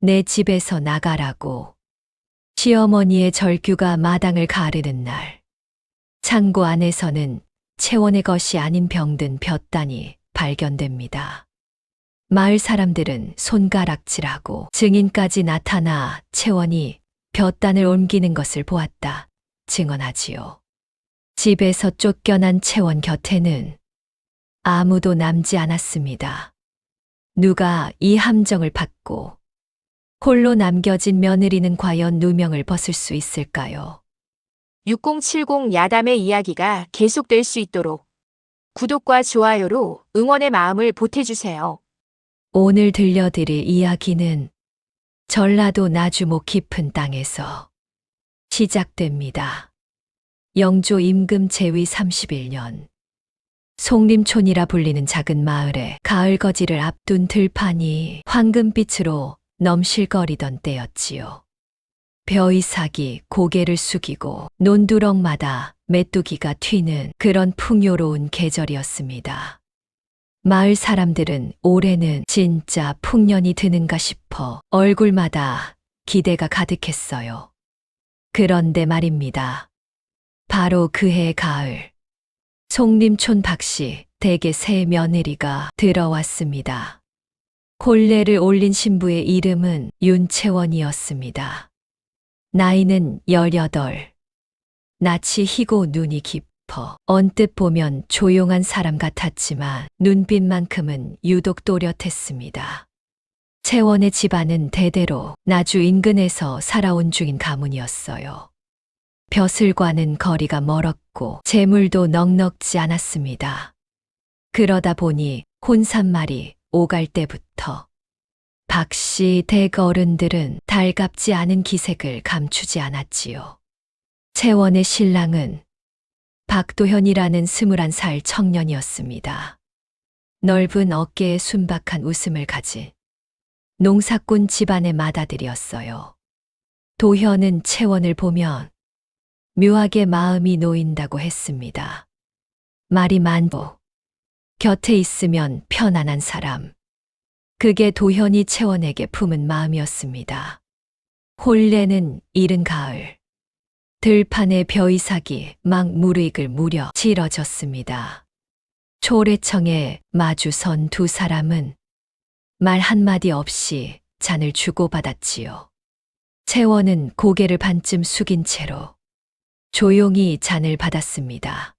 내 집에서 나가라고. 시어머니의 절규가 마당을 가르는 날, 창고 안에서는 채원의 것이 아닌 병든 볕단이 발견됩니다. 마을 사람들은 손가락질하고 증인까지 나타나 채원이 볕단을 옮기는 것을 보았다 증언하지요. 집에서 쫓겨난 채원 곁에는 아무도 남지 않았습니다. 누가 이 함정을 받고 홀로 남겨진 며느리는 과연 누명을 벗을 수 있을까요? 6070 야담의 이야기가 계속될 수 있도록 구독과 좋아요로 응원의 마음을 보태주세요. 오늘 들려드릴 이야기는 전라도 나주목 깊은 땅에서 시작됩니다. 영조 임금 제위 31년, 송림촌이라 불리는 작은 마을에 가을 거지를 앞둔 들판이 황금빛으로 넘실거리던 때였지요. 벼이삭이 고개를 숙이고 논두렁마다 메뚜기가 튀는 그런 풍요로운 계절이었습니다. 마을 사람들은 올해는 진짜 풍년이 드는가 싶어 얼굴마다 기대가 가득했어요. 그런데 말입니다. 바로 그해 가을, 송림촌 박씨 댁에 새 며느리가 들어왔습니다. 혼례를 올린 신부의 이름은 윤채원이었습니다. 나이는 18. 낯이 희고 눈이 깊어 언뜻 보면 조용한 사람 같았지만 눈빛만큼은 유독 또렷했습니다. 채원의 집안은 대대로 나주 인근에서 살아온 중인 가문이었어요. 벼슬과는 거리가 멀었고 재물도 넉넉지 않았습니다. 그러다 보니 혼산말이 오갈 때부터 박씨 댁 어른들은 달갑지 않은 기색을 감추지 않았지요. 채원의 신랑은 박도현이라는 21살 청년이었습니다. 넓은 어깨에 순박한 웃음을 가진 농사꾼 집안의 맏아들이었어요. 도현은 채원을 보면 묘하게 마음이 놓인다고 했습니다. 말이 많고 곁에 있으면 편안한 사람. 그게 도현이 채원에게 품은 마음이었습니다. 혼례는 이른 가을. 들판에 벼이삭이 막 무르익을 무려 치러졌습니다. 초래청에 마주선 두 사람은 말 한마디 없이 잔을 주고받았지요. 채원은 고개를 반쯤 숙인 채로 조용히 잔을 받았습니다.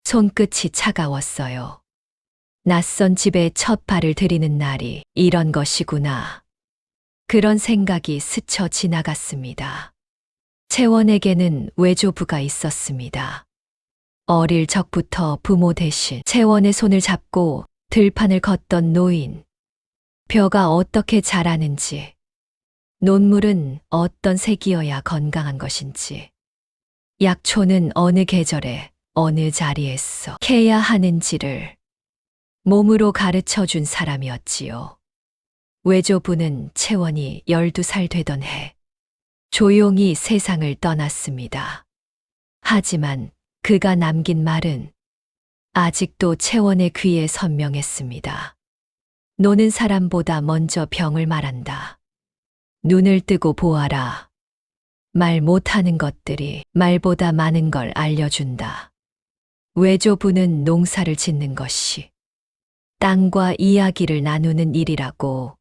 손끝이 차가웠어요. 낯선 집에 첫 발을 들이는 날이 이런 것이구나. 그런 생각이 스쳐 지나갔습니다. 채원에게는 외조부가 있었습니다. 어릴 적부터 부모 대신 채원의 손을 잡고 들판을 걷던 노인. 벼가 어떻게 자라는지, 논물은 어떤 색이어야 건강한 것인지, 약초는 어느 계절에 어느 자리에서 캐야 하는지를 몸으로 가르쳐 준 사람이었지요. 외조부는 채원이 12살 되던 해 조용히 세상을 떠났습니다. 하지만 그가 남긴 말은 아직도 채원의 귀에 선명했습니다. 노는 사람보다 먼저 병을 말한다. 눈을 뜨고 보아라. 말 못하는 것들이 말보다 많은 걸 알려준다. 외조부는 농사를 짓는 것이 땅과 이야기를 나누는 일이라고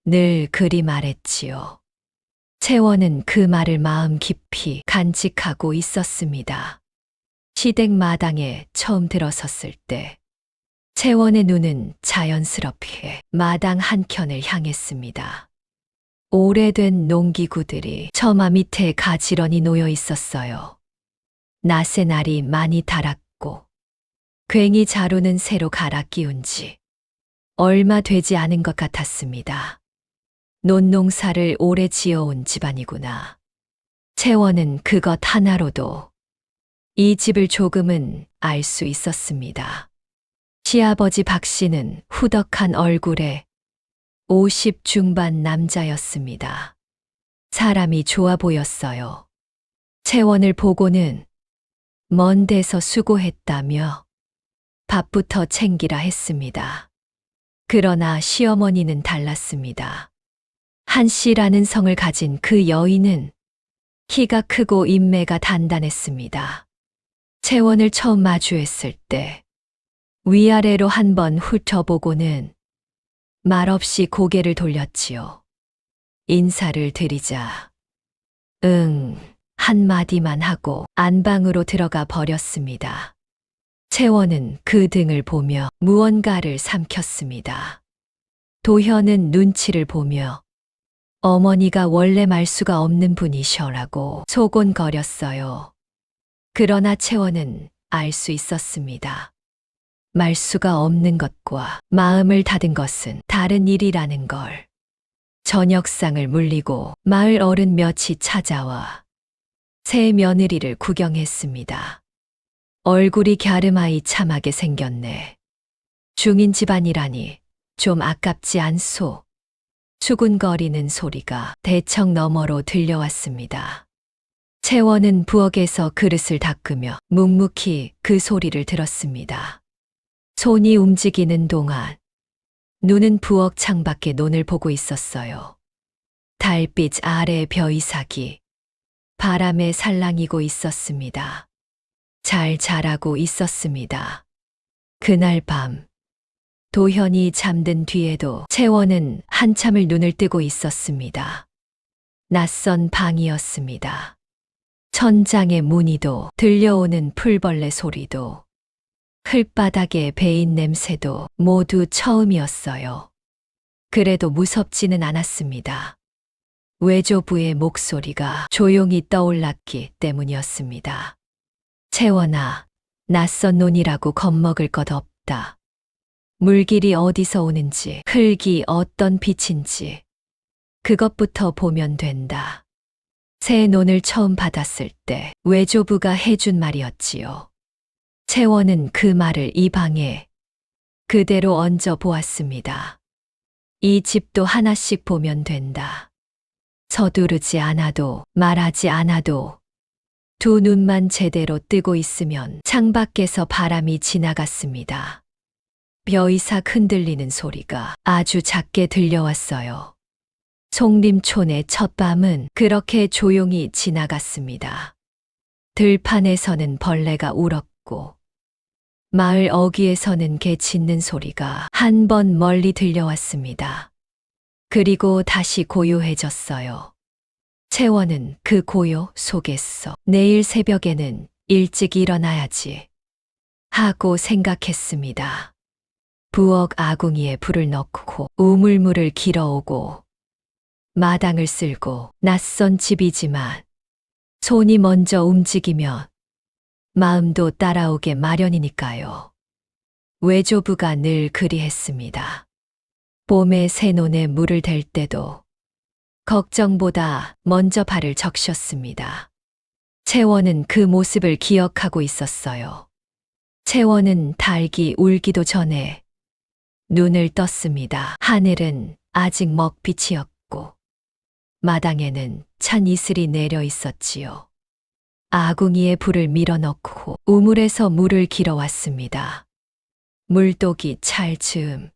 늘 그리 말했지요. 채원은 그 말을 마음 깊이 간직하고 있었습니다. 시댁 마당에 처음 들어섰을 때 채원의 눈은 자연스럽게 마당 한켠을 향했습니다. 오래된 농기구들이 처마 밑에 가지런히 놓여 있었어요. 낫의 날이 많이 닳았고 괭이 자루는 새로 갈아 끼운 지 얼마 되지 않은 것 같았습니다. 논농사를 오래 지어온 집안이구나. 채원은 그것 하나로도 이 집을 조금은 알 수 있었습니다. 시아버지 박씨는 후덕한 얼굴에 50 중반 남자였습니다. 사람이 좋아 보였어요. 채원을 보고는 먼 데서 수고했다며 밥부터 챙기라 했습니다. 그러나 시어머니는 달랐습니다. 한 씨라는 성을 가진 그 여인은 키가 크고 인매가 단단했습니다. 채원을 처음 마주했을 때 위아래로 한번 훑어보고는 말없이 고개를 돌렸지요. 인사를 드리자 응 한마디만 하고 안방으로 들어가 버렸습니다. 채원은 그 등을 보며 무언가를 삼켰습니다. 도현은 눈치를 보며 어머니가 원래 말수가 없는 분이셔라고 소곤거렸어요. 그러나 채원은 알 수 있었습니다. 말수가 없는 것과 마음을 닫은 것은 다른 일이라는 걸. 저녁상을 물리고 마을 어른 몇이 찾아와 새 며느리를 구경했습니다. 얼굴이 갸름하이 참하게 생겼네. 중인 집안이라니 좀 아깝지 않소. 수군거리는 소리가 대청 너머로 들려왔습니다. 채원은 부엌에서 그릇을 닦으며 묵묵히 그 소리를 들었습니다. 손이 움직이는 동안 눈은 부엌 창밖에 논을 보고 있었어요. 달빛 아래 벼이삭이 바람에 살랑이고 있었습니다. 잘 자라고 있었습니다. 그날 밤 도현이 잠든 뒤에도 채원은 한참을 눈을 뜨고 있었습니다. 낯선 방이었습니다. 천장의 무늬도 들려오는 풀벌레 소리도 흙바닥의 베인 냄새도 모두 처음이었어요. 그래도 무섭지는 않았습니다. 외조부의 목소리가 조용히 떠올랐기 때문이었습니다. 채원아, 낯선 논이라고 겁먹을 것 없다. 물길이 어디서 오는지, 흙이 어떤 빛인지 그것부터 보면 된다. 새 논을 처음 받았을 때 외조부가 해준 말이었지요. 채원은 그 말을 이 방에 그대로 얹어 보았습니다. 이 집도 하나씩 보면 된다. 서두르지 않아도 말하지 않아도 두 눈만 제대로 뜨고 있으면 창밖에서 바람이 지나갔습니다. 벼이삭 흔들리는 소리가 아주 작게 들려왔어요. 송림촌의 첫밤은 그렇게 조용히 지나갔습니다. 들판에서는 벌레가 울었고 마을 어귀에서는 개 짖는 소리가 한 번 멀리 들려왔습니다. 그리고 다시 고요해졌어요. 채원은 그 고요 속에서 내일 새벽에는 일찍 일어나야지 하고 생각했습니다. 부엌 아궁이에 불을 넣고 우물물을 길어오고 마당을 쓸고 낯선 집이지만 손이 먼저 움직이면 마음도 따라오게 마련이니까요. 외조부가 늘 그리했습니다. 봄에 새 논에 물을 댈 때도 걱정보다 먼저 발을 적셨습니다. 채원은 그 모습을 기억하고 있었어요. 채원은 닭이 울기도 전에 눈을 떴습니다. 하늘은 아직 먹빛이었고 마당에는 찬 이슬이 내려 있었지요. 아궁이에 불을 밀어넣고 우물에서 물을 길어왔습니다. 물독이 찰 즈음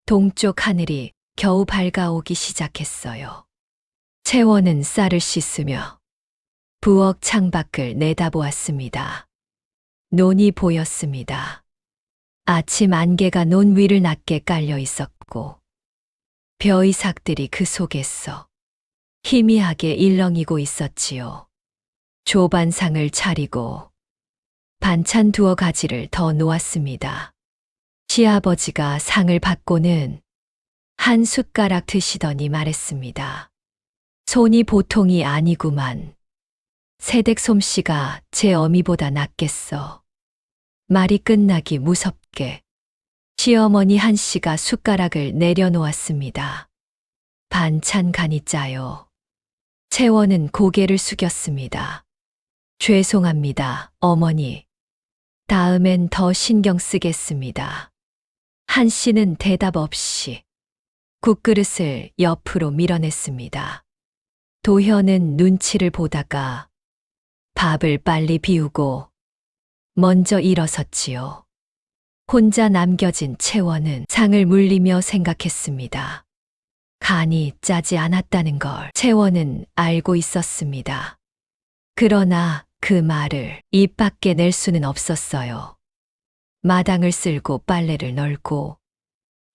동쪽 하늘이 겨우 밝아오기 시작했어요. 채원은 쌀을 씻으며 부엌 창밖을 내다보았습니다. 논이 보였습니다. 아침 안개가 논 위를 낮게 깔려 있었고 벼이삭들이 그 속에서 희미하게 일렁이고 있었지요. 조반상을 차리고 반찬 두어 가지를 더 놓았습니다. 시아버지가 상을 받고는 한 숟가락 드시더니 말했습니다. 손이 보통이 아니구만. 새댁 솜씨가 제 어미보다 낫겠어. 말이 끝나기 무섭게 시어머니 한씨가 숟가락을 내려놓았습니다. 반찬 간이 짜요. 채원은 고개를 숙였습니다. 죄송합니다, 어머니. 다음엔 더 신경 쓰겠습니다. 한씨는 대답 없이 국그릇을 옆으로 밀어냈습니다. 도현은 눈치를 보다가 밥을 빨리 비우고 먼저 일어섰지요. 혼자 남겨진 채원은 상을 물리며 생각했습니다. 간이 짜지 않았다는 걸 채원은 알고 있었습니다. 그러나 그 말을 입 밖에 낼 수는 없었어요. 마당을 쓸고 빨래를 널고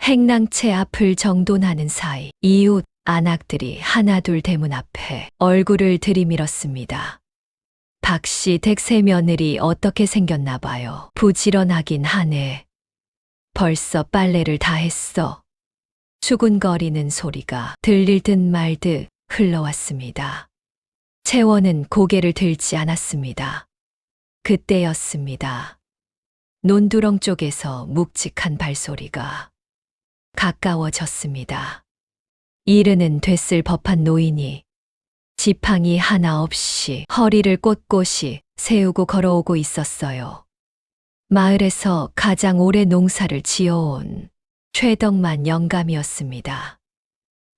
행랑채 앞을 정돈하는 사이 이웃 안악들이 하나둘 대문 앞에 얼굴을 들이밀었습니다. 박씨 댁새 며느리 어떻게 생겼나 봐요. 부지런하긴 하네. 벌써 빨래를 다 했어. 수군거리는 소리가 들릴 듯 말 듯 흘러왔습니다. 채원은 고개를 들지 않았습니다. 그때였습니다. 논두렁 쪽에서 묵직한 발소리가 가까워졌습니다. 이르는 됐을 법한 노인이 지팡이 하나 없이 허리를 꼿꼿이 세우고 걸어오고 있었어요. 마을에서 가장 오래 농사를 지어온 최덕만 영감이었습니다.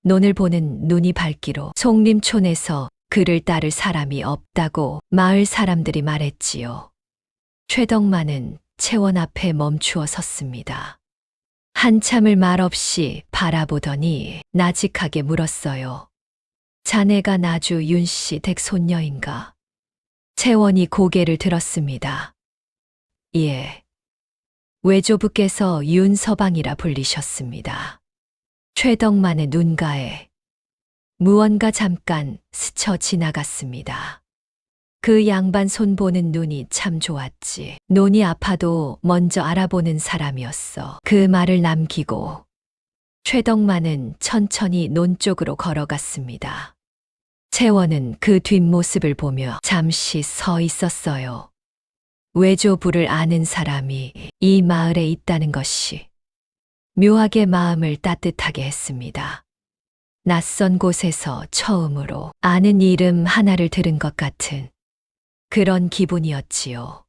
논을 보는 눈이 밝기로 송림촌에서 그를 따를 사람이 없다고 마을 사람들이 말했지요. 최덕만은 채원 앞에 멈추어 섰습니다. 한참을 말없이 바라보더니 나직하게 물었어요. 자네가 나주 윤씨 댁 손녀인가? 채원이 고개를 들었습니다. 예. 외조부께서 윤서방이라 불리셨습니다. 최덕만의 눈가에 무언가 잠깐 스쳐 지나갔습니다. 그 양반 손 보는 눈이 참 좋았지. 논이 아파도 먼저 알아보는 사람이었어. 그 말을 남기고 최덕만은 천천히 논 쪽으로 걸어갔습니다. 채원은 그 뒷모습을 보며 잠시 서 있었어요. 외조부를 아는 사람이 이 마을에 있다는 것이 묘하게 마음을 따뜻하게 했습니다. 낯선 곳에서 처음으로 아는 이름 하나를 들은 것 같은 그런 기분이었지요.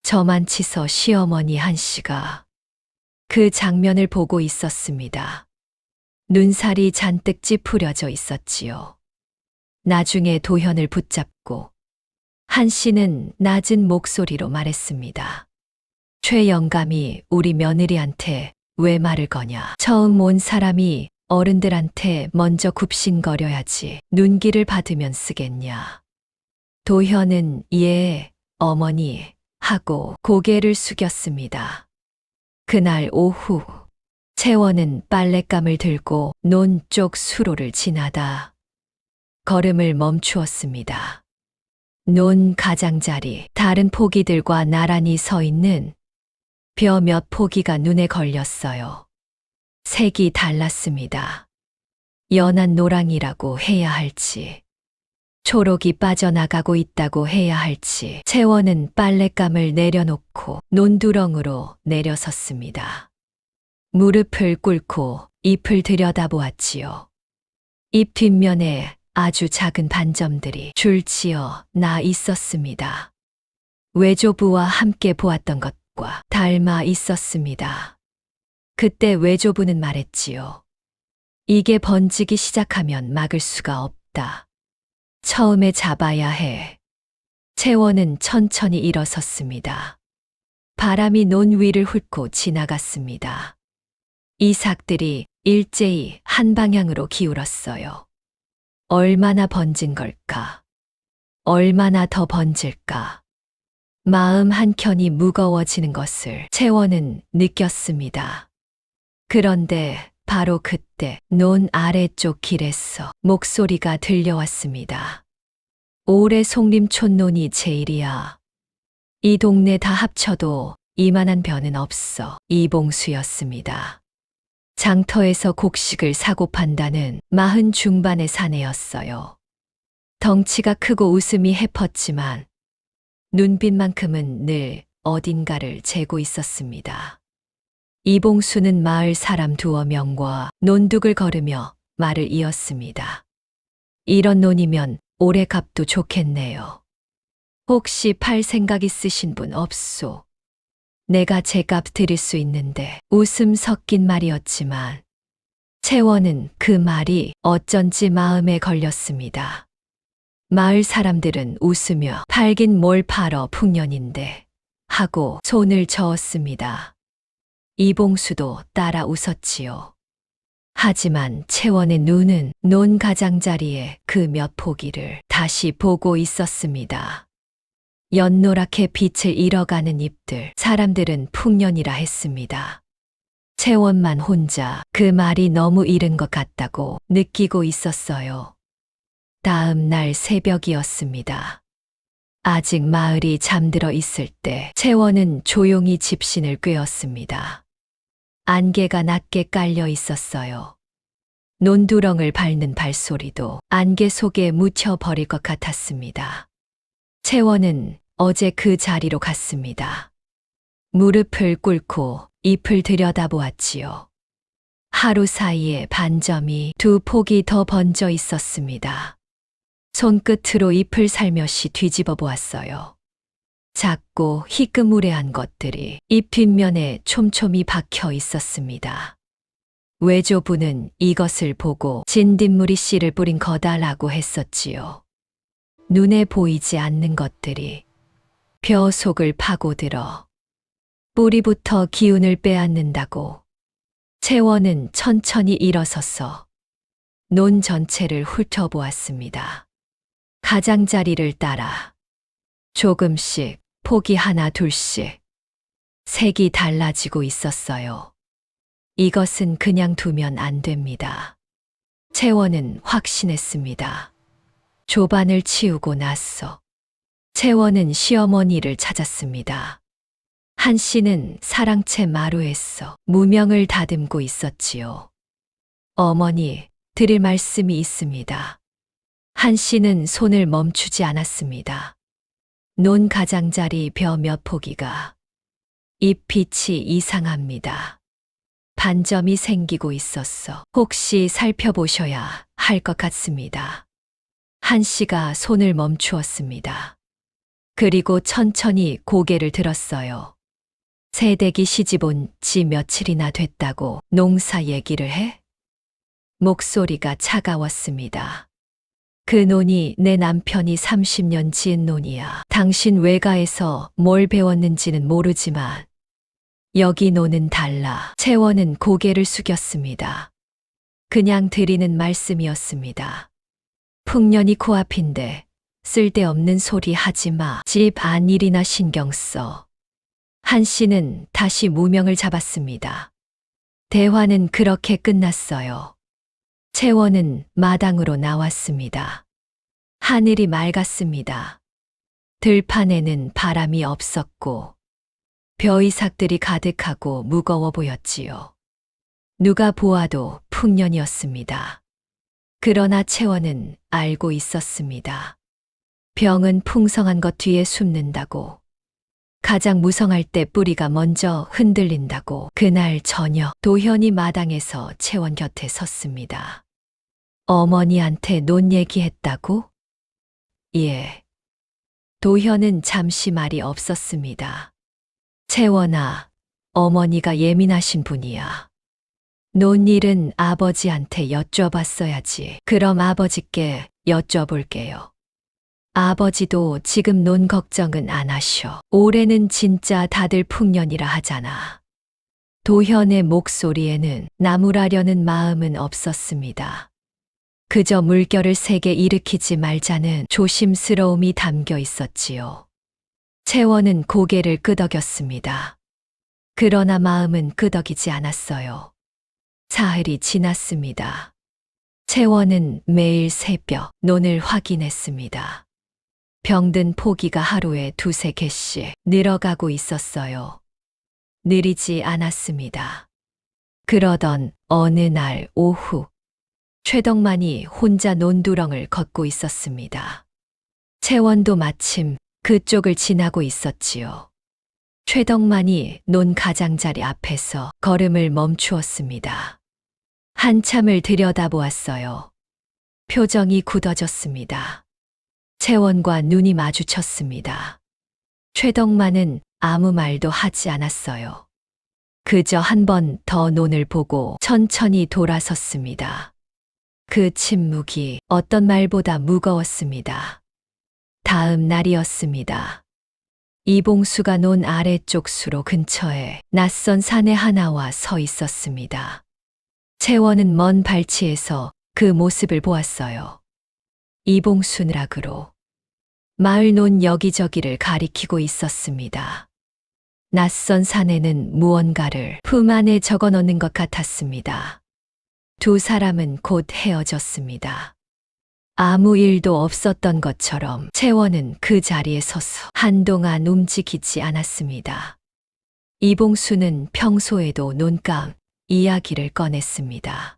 저만치서 시어머니 한씨가 그 장면을 보고 있었습니다. 눈살이 잔뜩 찌푸려져 있었지요. 나중에 도현을 붙잡고 한씨는 낮은 목소리로 말했습니다. 최 영감이 우리 며느리한테 왜 말을 거냐. 처음 온 사람이 어른들한테 먼저 굽신거려야지 눈길을 받으면 쓰겠냐. 도현은 예, 어머니 하고 고개를 숙였습니다. 그날 오후 채원은 빨랫감을 들고 논 쪽 수로를 지나다 걸음을 멈추었습니다. 논 가장자리 다른 포기들과 나란히 서 있는 벼 몇 포기가 눈에 걸렸어요. 색이 달랐습니다. 연한 노랑이라고 해야 할지 초록이 빠져나가고 있다고 해야 할지 채원은 빨랫감을 내려놓고 논두렁으로 내려섰습니다. 무릎을 꿇고 잎을 들여다보았지요. 잎 뒷면에 아주 작은 반점들이 줄지어 나 있었습니다. 외조부와 함께 보았던 것과 닮아 있었습니다. 그때 외조부는 말했지요. 이게 번지기 시작하면 막을 수가 없다. 처음에 잡아야 해. 채원은 천천히 일어섰습니다. 바람이 논 위를 훑고 지나갔습니다. 이삭들이 일제히 한 방향으로 기울었어요. 얼마나 번진 걸까? 얼마나 더 번질까? 마음 한켠이 무거워지는 것을 채원은 느꼈습니다. 그런데 바로 그때 논 아래쪽 길에서 목소리가 들려왔습니다. 올해 송림촌 논이 제일이야. 이 동네 다 합쳐도 이만한 벼는 없어. 이봉수였습니다. 장터에서 곡식을 사고 판다는 40 중반의 사내였어요. 덩치가 크고 웃음이 해펐지만 눈빛만큼은 늘 어딘가를 재고 있었습니다. 이봉수는 마을 사람 2-3명과 논둑을 걸으며 말을 이었습니다. 이런 논이면 올해 값도 좋겠네요. 혹시 팔 생각 있으신 분 없소? 내가 제값 드릴 수 있는데 웃음 섞인 말이었지만 채원은 그 말이 어쩐지 마음에 걸렸습니다. 마을 사람들은 웃으며 팔긴 뭘 팔어 풍년인데 하고 손을 저었습니다. 이봉수도 따라 웃었지요. 하지만 채원의 눈은 논 가장자리에 그 몇 포기를 다시 보고 있었습니다. 연노랗게 빛을 잃어가는 잎들, 사람들은 풍년이라 했습니다. 채원만 혼자 그 말이 너무 이른 것 같다고 느끼고 있었어요. 다음 날 새벽이었습니다. 아직 마을이 잠들어 있을 때 채원은 조용히 집신을 꿰었습니다. 안개가 낮게 깔려 있었어요. 논두렁을 밟는 발소리도 안개 속에 묻혀버릴 것 같았습니다. 채원은 어제 그 자리로 갔습니다. 무릎을 꿇고 잎을 들여다보았지요. 하루 사이에 반점이 2폭이 더 번져 있었습니다. 손끝으로 잎을 살며시 뒤집어 보았어요. 작고 희끄무레한 것들이 잎 뒷면에 촘촘히 박혀 있었습니다. 외조부는 이것을 보고 진딧물이 씨를 뿌린 거다라고 했었지요. 눈에 보이지 않는 것들이 벼 속을 파고들어 뿌리부터 기운을 빼앗는다고. 채원은 천천히 일어서서 논 전체를 훑어보았습니다. 가장자리를 따라 조금씩 폭이 하나 둘씩 색이 달라지고 있었어요. 이것은 그냥 두면 안 됩니다. 채원은 확신했습니다. 조반을 치우고 나서 채원은 시어머니를 찾았습니다. 한 씨는 사랑채 마루에서 무명을 다듬고 있었지요. 어머니, 드릴 말씀이 있습니다. 한 씨는 손을 멈추지 않았습니다. 논 가장자리 벼 몇 포기가 잎빛이 이상합니다. 반점이 생기고 있어서 혹시 살펴보셔야 할 것 같습니다. 한 씨가 손을 멈추었습니다. 그리고 천천히 고개를 들었어요. 새댁이 시집 온 지 며칠이나 됐다고 농사 얘기를 해? 목소리가 차가웠습니다. 그 논이 내 남편이 30년 지은 논이야. 당신 외가에서 뭘 배웠는지는 모르지만 여기 논은 달라. 채원은 고개를 숙였습니다. 그냥 드리는 말씀이었습니다. 풍년이 코앞인데 쓸데없는 소리 하지 마. 집 안 일이나 신경 써. 한 씨는 다시 무명을 잡았습니다. 대화는 그렇게 끝났어요. 채원은 마당으로 나왔습니다. 하늘이 맑았습니다. 들판에는 바람이 없었고 벼이삭들이 가득하고 무거워 보였지요. 누가 보아도 풍년이었습니다. 그러나 채원은 알고 있었습니다. 병은 풍성한 것 뒤에 숨는다고. 가장 무성할 때 뿌리가 먼저 흔들린다고. 그날 저녁 도현이 마당에서 채원 곁에 섰습니다. 어머니한테 논 얘기했다고? 예. 도현은 잠시 말이 없었습니다. 채원아, 어머니가 예민하신 분이야. 논 일은 아버지한테 여쭤봤어야지. 그럼 아버지께 여쭤볼게요. 아버지도 지금 논 걱정은 안 하셔. 올해는 진짜 다들 풍년이라 하잖아. 도현의 목소리에는 나무라려는 마음은 없었습니다. 그저 물결을 세게 일으키지 말자는 조심스러움이 담겨 있었지요. 채원은 고개를 끄덕였습니다. 그러나 마음은 끄덕이지 않았어요. 사흘이 지났습니다. 채원은 매일 새벽 논을 확인했습니다. 병든 포기가 하루에 2~3개씩 늘어가고 있었어요. 느리지 않았습니다. 그러던 어느 날 오후, 최덕만이 혼자 논두렁을 걷고 있었습니다. 채원도 마침 그쪽을 지나고 있었지요. 최덕만이 논 가장자리 앞에서 걸음을 멈추었습니다. 한참을 들여다보았어요. 표정이 굳어졌습니다. 채원과 눈이 마주쳤습니다. 최덕만은 아무 말도 하지 않았어요. 그저 한 번 더 논을 보고 천천히 돌아섰습니다. 그 침묵이 어떤 말보다 무거웠습니다. 다음 날이었습니다. 이봉수가 논 아래쪽 수로 근처에 낯선 사내 하나와 서 있었습니다. 채원은 먼 발치에서 그 모습을 보았어요. 이봉수느라그로 마을 논 여기저기를 가리키고 있었습니다. 낯선 사내는 무언가를 품 안에 적어 넣는 것 같았습니다. 두 사람은 곧 헤어졌습니다. 아무 일도 없었던 것처럼 채원은 그 자리에 서서 한동안 움직이지 않았습니다. 이봉수는 평소에도 논감 이야기를 꺼냈습니다.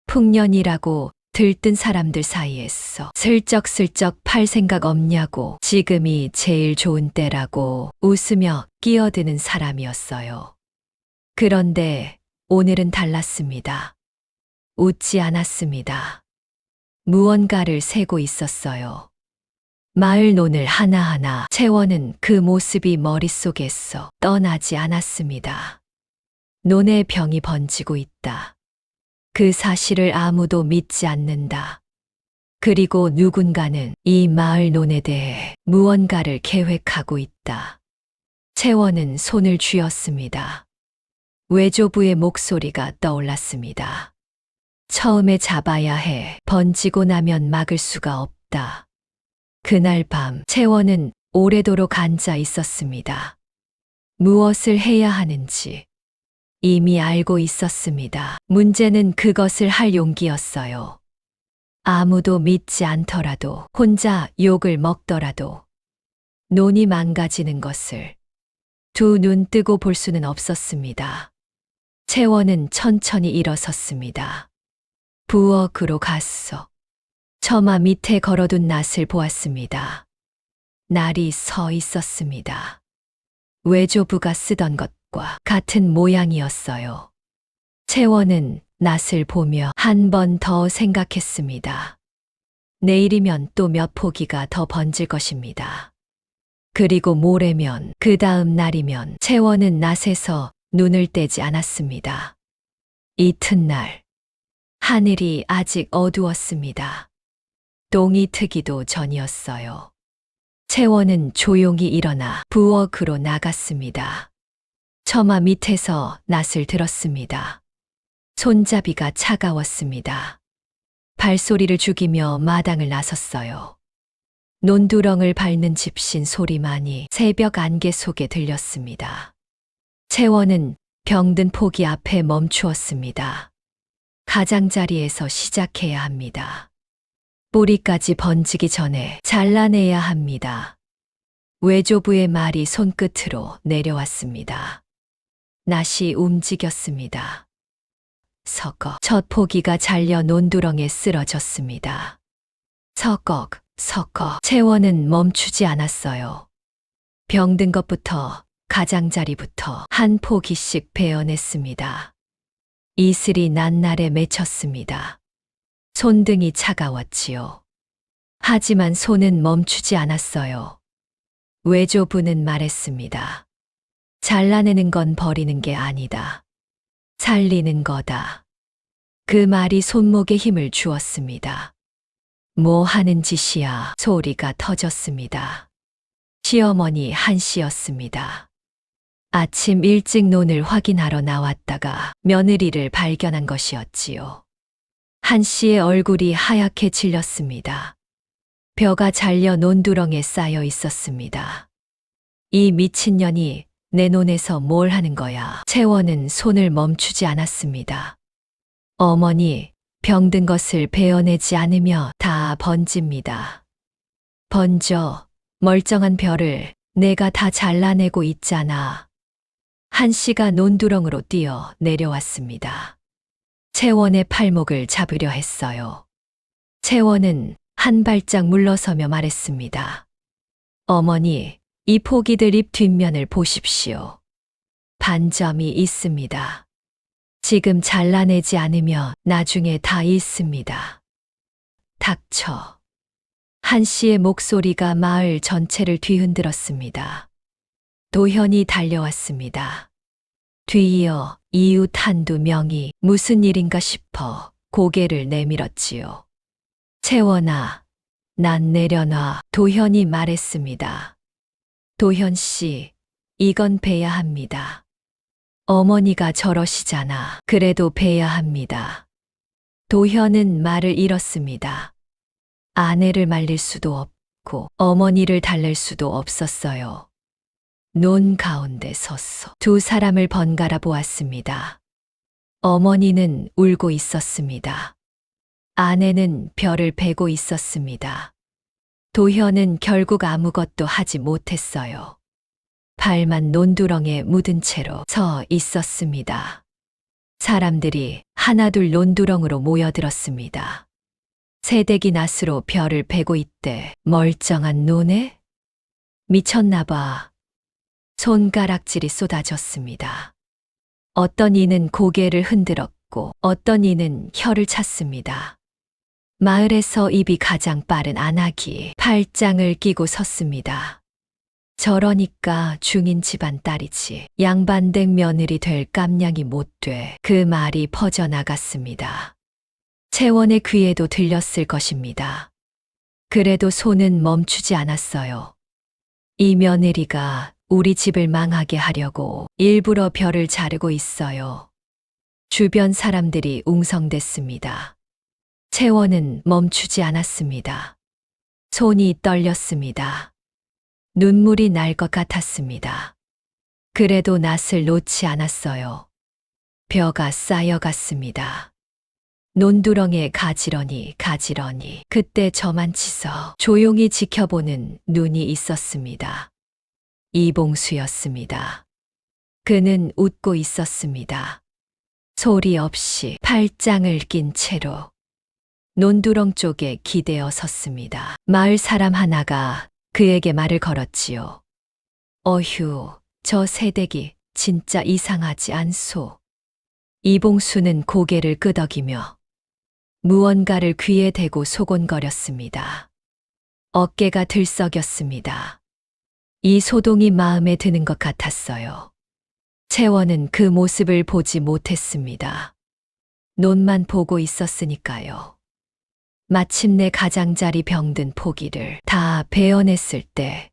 풍년이라고 들뜬 사람들 사이에서 슬쩍슬쩍 팔 생각 없냐고 지금이 제일 좋은 때라고 웃으며 끼어드는 사람이었어요. 그런데 오늘은 달랐습니다. 웃지 않았습니다. 무언가를 세고 있었어요. 마을 논을 하나하나 채원은 그 모습이 머릿속에서 떠나지 않았습니다. 논에 병이 번지고 있다. 그 사실을 아무도 믿지 않는다. 그리고 누군가는 이 마을 논에 대해 무언가를 계획하고 있다. 채원은 손을 쥐었습니다. 외조부의 목소리가 떠올랐습니다. 처음에 잡아야 해. 번지고 나면 막을 수가 없다. 그날 밤 채원은 오래도록 앉아 있었습니다. 무엇을 해야 하는지 이미 알고 있었습니다. 문제는 그것을 할 용기였어요. 아무도 믿지 않더라도 혼자 욕을 먹더라도 논이 망가지는 것을 두 눈 뜨고 볼 수는 없었습니다. 채원은 천천히 일어섰습니다. 부엌으로 갔어. 처마 밑에 걸어둔 낫을 보았습니다. 날이 서 있었습니다. 외조부가 쓰던 것과 같은 모양이었어요. 채원은 낫을 보며 한 번 더 생각했습니다. 내일이면 또 몇 포기가 더 번질 것입니다. 그리고 모레면 그 다음 날이면 채원은 낫에서 눈을 떼지 않았습니다. 이튿날 하늘이 아직 어두웠습니다. 동이 트기도 전이었어요. 채원은 조용히 일어나 부엌으로 나갔습니다. 처마 밑에서 낫을 들었습니다. 손잡이가 차가웠습니다. 발소리를 죽이며 마당을 나섰어요. 논두렁을 밟는 집신 소리만이 새벽 안개 속에 들렸습니다. 채원은 병든 포기 앞에 멈추었습니다. 가장자리에서 시작해야 합니다. 뿌리까지 번지기 전에 잘라내야 합니다. 외조부의 말이 손끝으로 내려왔습니다. 낫이 움직였습니다. 서걱 첫 포기가 잘려 논두렁에 쓰러졌습니다. 서걱 서걱 채원은 멈추지 않았어요. 병든 것부터 가장자리부터 한 포기씩 베어냈습니다. 이슬이 난날에 맺혔습니다. 손등이 차가웠지요. 하지만 손은 멈추지 않았어요. 외조부는 말했습니다. 잘라내는 건 버리는 게 아니다. 살리는 거다. 그 말이 손목에 힘을 주었습니다. 뭐 하는 짓이야 소리가 터졌습니다. 시어머니 한씨였습니다. 아침 일찍 논을 확인하러 나왔다가 며느리를 발견한 것이었지요. 한씨의 얼굴이 하얗게 질렸습니다. 벼가 잘려 논두렁에 쌓여 있었습니다. 이 미친년이 내 논에서 뭘 하는 거야. 채원은 손을 멈추지 않았습니다. 어머니, 병든 것을 베어내지 않으며 다 번집니다. 번져, 멀쩡한 벼를 내가 다 잘라내고 있잖아. 한씨가 논두렁으로 뛰어 내려왔습니다. 채원의 팔목을 잡으려 했어요. 채원은 한 발짝 물러서며 말했습니다. 어머니, 이 포기들 잎 뒷면을 보십시오. 반점이 있습니다. 지금 잘라내지 않으면 나중에 다 있습니다. 닥쳐. 한씨의 목소리가 마을 전체를 뒤흔들었습니다. 도현이 달려왔습니다. 뒤이어 이웃 한두 명이 무슨 일인가 싶어 고개를 내밀었지요. 채원아, 난 내려놔. 도현이 말했습니다. 도현 씨, 이건 베야 합니다. 어머니가 저러시잖아. 그래도 뵈야 합니다. 도현은 말을 잃었습니다. 아내를 말릴 수도 없고 어머니를 달랠 수도 없었어요. 논 가운데 섰어 두 사람을 번갈아 보았습니다. 어머니는 울고 있었습니다. 아내는 별을 베고 있었습니다. 도현은 결국 아무것도 하지 못했어요. 발만 논두렁에 묻은 채로 서 있었습니다. 사람들이 하나둘 논두렁으로 모여들었습니다. 새댁이 낫으로 별을 베고 있대. 멀쩡한 논에? 미쳤나봐. 손가락질이 쏟아졌습니다. 어떤 이는 고개를 흔들었고 어떤 이는 혀를 찼습니다. 마을에서 입이 가장 빠른 안악이 팔짱을 끼고 섰습니다. 저러니까 중인 집안 딸이지 양반댁 며느리 될 깜냥이 못 돼. 그 말이 퍼져나갔습니다. 채원의 귀에도 들렸을 것입니다. 그래도 손은 멈추지 않았어요. 이 며느리가 우리 집을 망하게 하려고 일부러 별을 자르고 있어요. 주변 사람들이 웅성댔습니다. 채원은 멈추지 않았습니다. 손이 떨렸습니다. 눈물이 날 것 같았습니다. 그래도 낫을 놓지 않았어요. 벼가 쌓여갔습니다. 논두렁에 가지런히 그때 저만치서 조용히 지켜보는 눈이 있었습니다. 이봉수였습니다. 그는 웃고 있었습니다. 소리 없이 팔짱을 낀 채로 논두렁 쪽에 기대어 섰습니다. 마을 사람 하나가 그에게 말을 걸었지요. 어휴, 저 새댁이 진짜 이상하지 않소. 이봉수는 고개를 끄덕이며 무언가를 귀에 대고 소곤거렸습니다. 어깨가 들썩였습니다. 이 소동이 마음에 드는 것 같았어요. 채원은 그 모습을 보지 못했습니다. 논만 보고 있었으니까요. 마침내 가장자리 병든 포기를 다 베어냈을 때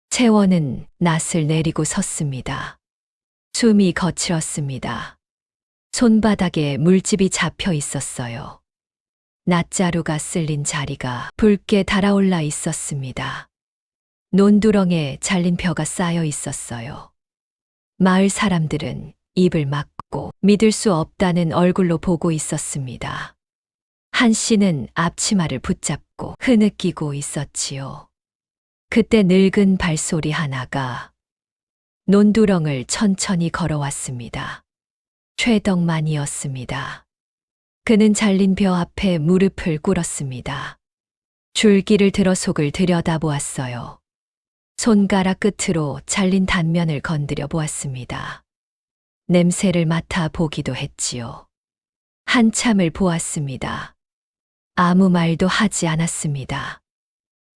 채원은 낫을 내리고 섰습니다. 숨이 거칠었습니다. 손바닥에 물집이 잡혀 있었어요. 낫자루가 쓸린 자리가 붉게 달아올라 있었습니다. 논두렁에 잘린 벼가 쌓여 있었어요. 마을 사람들은 입을 막고 믿을 수 없다는 얼굴로 보고 있었습니다. 한 씨는 앞치마를 붙잡고 흐느끼고 있었지요. 그때 늙은 발소리 하나가 논두렁을 천천히 걸어왔습니다. 최덕만이었습니다. 그는 잘린 벼 앞에 무릎을 꿇었습니다. 줄기를 들어 속을 들여다보았어요. 손가락 끝으로 잘린 단면을 건드려 보았습니다. 냄새를 맡아 보기도 했지요. 한참을 보았습니다. 아무 말도 하지 않았습니다.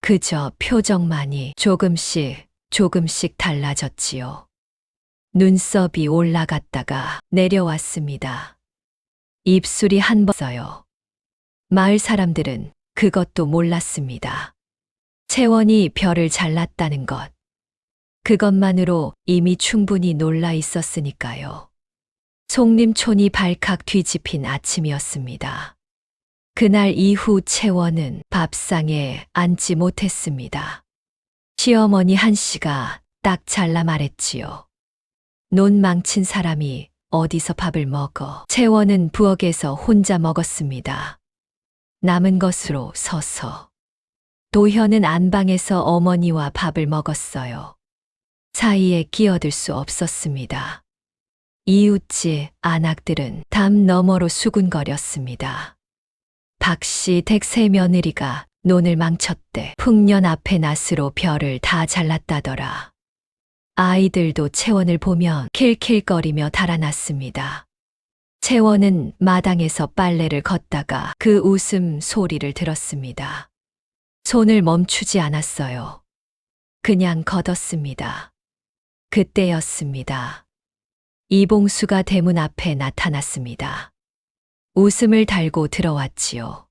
그저 표정만이 조금씩 달라졌지요. 눈썹이 올라갔다가 내려왔습니다. 입술이 한 번 써요. 마을 사람들은 그것도 몰랐습니다. 채원이 별을 잘랐다는 것. 그것만으로 이미 충분히 놀라 있었으니까요. 송림촌이 발칵 뒤집힌 아침이었습니다. 그날 이후 채원은 밥상에 앉지 못했습니다. 시어머니 한 씨가 딱 잘라 말했지요. 논 망친 사람이 어디서 밥을 먹어. 채원은 부엌에서 혼자 먹었습니다. 남은 것으로 서서. 도현은 안방에서 어머니와 밥을 먹었어요. 사이에 끼어들 수 없었습니다. 이웃집 안악들은 담 너머로 수군거렸습니다. 박씨 댁 세 며느리가 논을 망쳤대. 풍년 앞에 낫으로 별을 다 잘랐다더라. 아이들도 채원을 보면 킬킬거리며 달아났습니다. 채원은 마당에서 빨래를 걷다가 그 웃음 소리를 들었습니다. 손을 멈추지 않았어요. 그냥 걷었습니다. 그때였습니다. 이봉수가 대문 앞에 나타났습니다. 웃음을 달고 들어왔지요.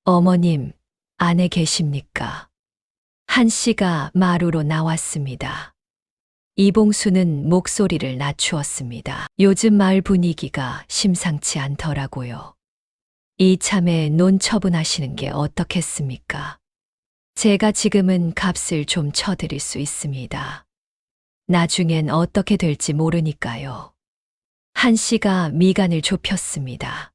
어머님, 안에 계십니까? 한 씨가 마루로 나왔습니다. 이봉수는 목소리를 낮추었습니다. 요즘 마을 분위기가 심상치 않더라고요. 이참에 논처분하시는 게 어떻겠습니까? 제가 지금은 값을 좀 쳐드릴 수 있습니다. 나중엔 어떻게 될지 모르니까요. 한 씨가 미간을 좁혔습니다.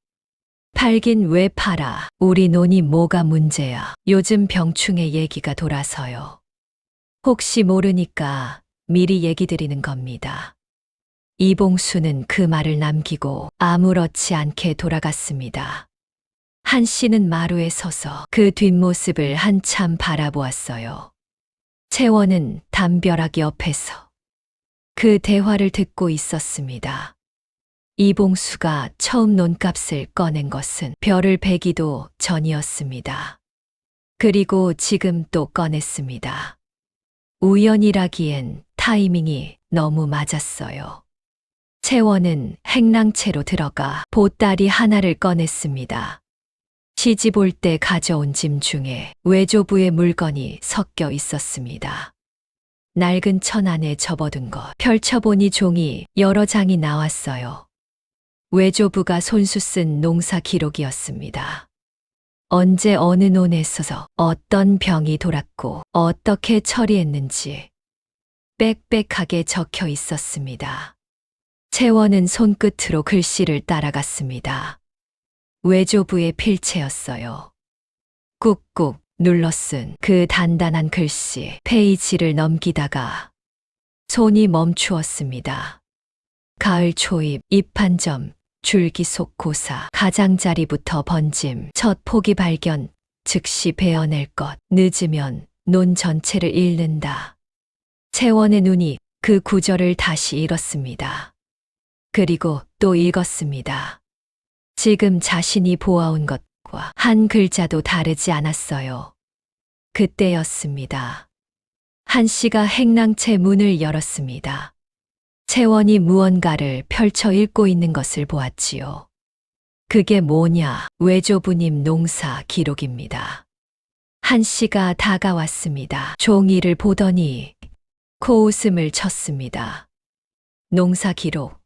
팔긴 왜 팔아? 우리 논이 뭐가 문제야? 요즘 병충해 얘기가 돌아서요. 혹시 모르니까 미리 얘기 드리는 겁니다. 이봉수는 그 말을 남기고 아무렇지 않게 돌아갔습니다. 한 씨는 마루에 서서 그 뒷모습을 한참 바라보았어요. 채원은 담벼락 옆에서 그 대화를 듣고 있었습니다. 이봉수가 처음 논값을 꺼낸 것은 별을 베기도 전이었습니다. 그리고 지금 또 꺼냈습니다. 우연이라기엔 타이밍이 너무 맞았어요. 채원은 행랑채로 들어가 보따리 하나를 꺼냈습니다. 시집 올 때 가져온 짐 중에 외조부의 물건이 섞여 있었습니다. 낡은 천 안에 접어둔 것, 펼쳐보니 종이 여러 장이 나왔어요. 외조부가 손수 쓴 농사 기록이었습니다. 언제 어느 논에서 어떤 병이 돌았고 어떻게 처리했는지 빽빽하게 적혀 있었습니다. 채원은 손끝으로 글씨를 따라갔습니다. 외조부의 필체였어요. 꾹꾹 눌러 쓴 그 단단한 글씨, 페이지를 넘기다가 손이 멈추었습니다. 가을 초입, 잎 한 점, 줄기 속 고사, 가장자리부터 번짐, 첫 포기 발견, 즉시 베어낼 것, 늦으면 논 전체를 잃는다. 채원의 눈이 그 구절을 다시 읽었습니다. 그리고 또 읽었습니다. 지금 자신이 보아온 것과 한 글자도 다르지 않았어요. 그때였습니다. 한 씨가 행랑채 문을 열었습니다. 채원이 무언가를 펼쳐 읽고 있는 것을 보았지요. 그게 뭐냐? 외조부님 농사 기록입니다. 한 씨가 다가왔습니다. 종이를 보더니 코웃음을 쳤습니다. 농사 기록,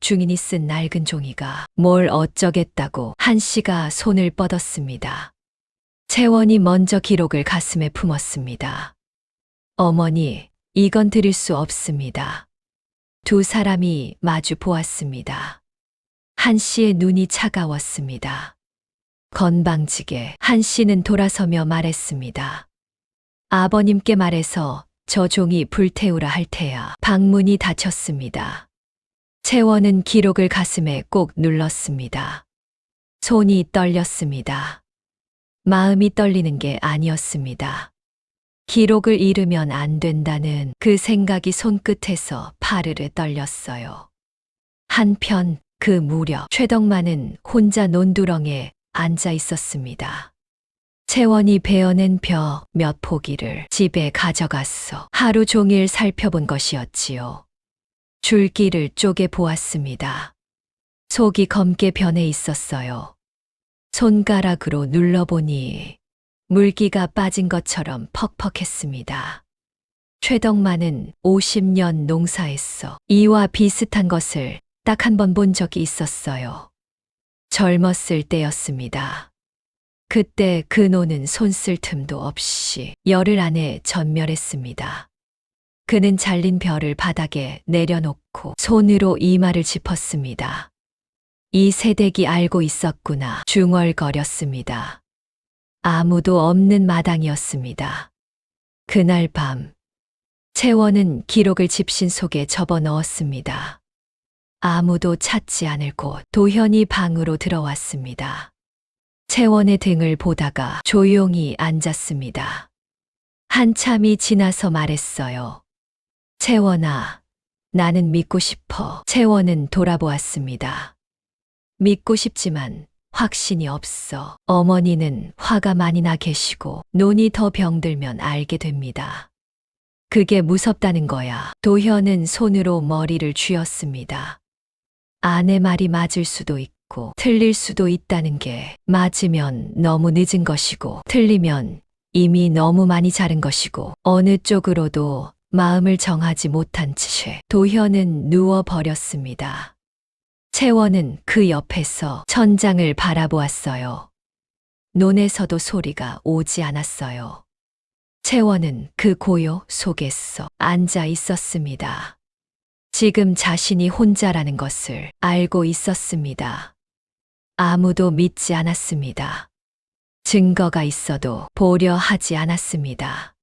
중인이 쓴 낡은 종이가 뭘 어쩌겠다고 한 씨가 손을 뻗었습니다. 채원이 먼저 기록을 가슴에 품었습니다. 어머니, 이건 드릴 수 없습니다. 두 사람이 마주 보았습니다. 한 씨의 눈이 차가웠습니다. 건방지게 한 씨는 돌아서며 말했습니다. 아버님께 말해서 저 종이 불태우라 할 테야. 방문이 닫혔습니다. 채원은 기록을 가슴에 꼭 눌렀습니다. 손이 떨렸습니다. 마음이 떨리는 게 아니었습니다. 기록을 잃으면 안 된다는 그 생각이 손끝에서 파르르 떨렸어요. 한편 그 무렵 최덕만은 혼자 논두렁에 앉아 있었습니다. 채원이 베어낸 벼 몇 포기를 집에 가져갔어 하루 종일 살펴본 것이었지요. 줄기를 쪼개 보았습니다. 속이 검게 변해 있었어요. 손가락으로 눌러보니 물기가 빠진 것처럼 퍽퍽했습니다. 최덕만은 50년 농사했어 이와 비슷한 것을 딱 한 번 본 적이 있었어요. 젊었을 때였습니다. 그때 그 노는 손 쓸 틈도 없이 열흘 안에 전멸했습니다. 그는 잘린 벼를 바닥에 내려놓고 손으로 이마를 짚었습니다. 이 새댁이 알고 있었구나 중얼거렸습니다. 아무도 없는 마당이었습니다. 그날 밤 채원은 기록을 집신 속에 접어 넣었습니다. 아무도 찾지 않을 곳 도현이 방으로 들어왔습니다. 채원의 등을 보다가 조용히 앉았습니다. 한참이 지나서 말했어요. 채원아, 나는 믿고 싶어. 채원은 돌아보았습니다. 믿고 싶지만 확신이 없어. 어머니는 화가 많이 나 계시고 논이 더 병들면 알게 됩니다. 그게 무섭다는 거야. 도현은 손으로 머리를 쥐었습니다. 아내 말이 맞을 수도 있고 틀릴 수도 있다는 게 맞으면 너무 늦은 것이고 틀리면 이미 너무 많이 자른 것이고 어느 쪽으로도 마음을 정하지 못한 채 도현은 누워버렸습니다. 채원은 그 옆에서 천장을 바라보았어요. 논에서도 소리가 오지 않았어요. 채원은 그 고요 속에서 앉아 있었습니다. 지금 자신이 혼자라는 것을 알고 있었습니다. 아무도 믿지 않았습니다. 증거가 있어도 보려 하지 않았습니다.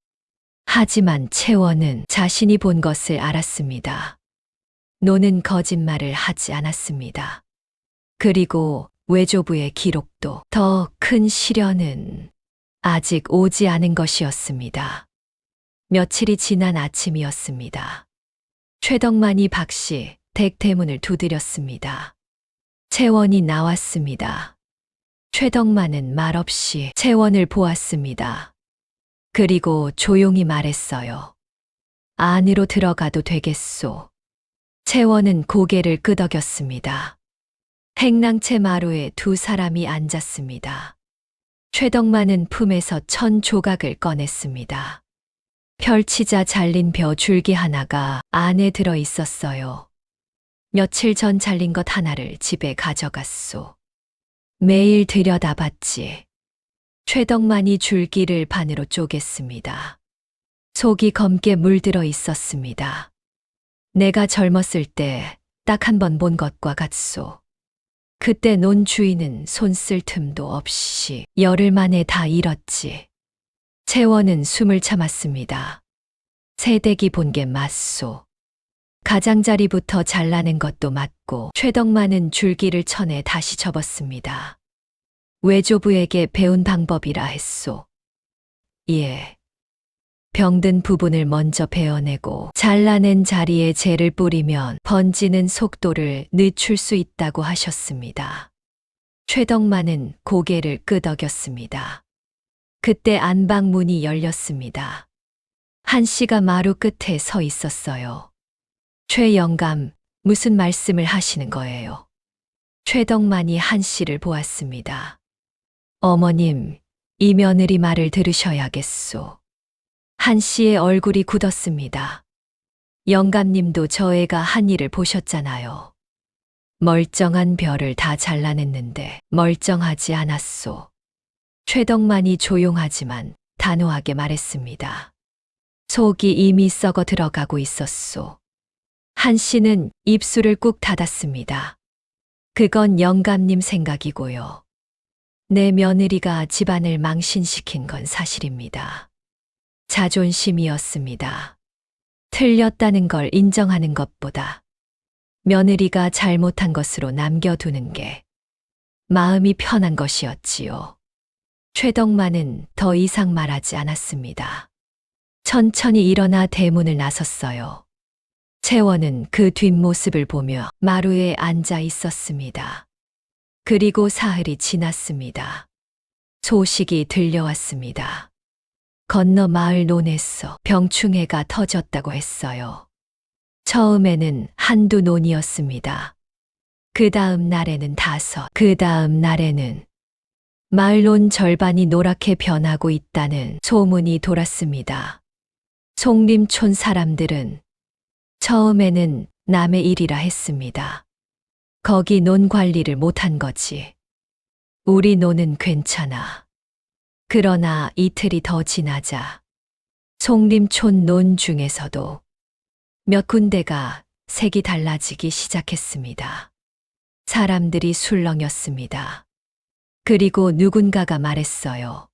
하지만 채원은 자신이 본 것을 알았습니다. 노는 거짓말을 하지 않았습니다. 그리고 외조부의 기록도 더 큰 시련은 아직 오지 않은 것이었습니다. 며칠이 지난 아침이었습니다. 최덕만이 박씨 댁 대문을 두드렸습니다. 채원이 나왔습니다. 최덕만은 말없이 채원을 보았습니다. 그리고 조용히 말했어요. 안으로 들어가도 되겠소. 채원은 고개를 끄덕였습니다. 행랑채 마루에 두 사람이 앉았습니다. 최덕만은 품에서 천 조각을 꺼냈습니다. 펼치자 잘린 벼 줄기 하나가 안에 들어 있었어요. 며칠 전 잘린 것 하나를 집에 가져갔소. 매일 들여다봤지. 최덕만이 줄기를 반으로 쪼갰습니다. 속이 검게 물들어 있었습니다. 내가 젊었을 때 딱 한 번 본 것과 같소. 그때 논 주인은 손 쓸 틈도 없이 열흘 만에 다 잃었지. 채원은 숨을 참았습니다. 새댁이 본 게 맞소. 가장자리부터 잘라낸 것도 맞고 최덕만은 줄기를 쳐내 다시 접었습니다. 외조부에게 배운 방법이라 했소. 예. 병든 부분을 먼저 베어내고 잘라낸 자리에 재를 뿌리면 번지는 속도를 늦출 수 있다고 하셨습니다. 최덕만은 고개를 끄덕였습니다. 그때 안방 문이 열렸습니다. 한 씨가 마루 끝에 서 있었어요. 최 영감, 무슨 말씀을 하시는 거예요? 최덕만이 한 씨를 보았습니다. 어머님, 이 며느리 말을 들으셔야겠소. 한 씨의 얼굴이 굳었습니다. 영감님도 저 애가 한 일을 보셨잖아요. 멀쩡한 벼를 다 잘라냈는데 멀쩡하지 않았소. 최덕만이 조용하지만 단호하게 말했습니다. 속이 이미 썩어 들어가고 있었소. 한 씨는 입술을 꾹 닫았습니다. 그건 영감님 생각이고요. 내 며느리가 집안을 망신시킨 건 사실입니다. 자존심이었습니다. 틀렸다는 걸 인정하는 것보다 며느리가 잘못한 것으로 남겨두는 게 마음이 편한 것이었지요. 최덕만은 더 이상 말하지 않았습니다. 천천히 일어나 대문을 나섰어요. 채원은 그 뒷모습을 보며 마루에 앉아 있었습니다. 그리고 사흘이 지났습니다. 소식이 들려왔습니다. 건너 마을 논에서 병충해가 터졌다고 했어요. 처음에는 한두 논이었습니다. 그 다음 날에는 5, 그 다음 날에는 마을 논 절반이 노랗게 변하고 있다는 소문이 돌았습니다. 송림촌 사람들은 처음에는 남의 일이라 했습니다. 거기 논 관리를 못한 거지. 우리 논은 괜찮아. 그러나 이틀이 더 지나자 송림촌 논 중에서도 몇 군데가 색이 달라지기 시작했습니다. 사람들이 술렁였습니다. 그리고 누군가가 말했어요.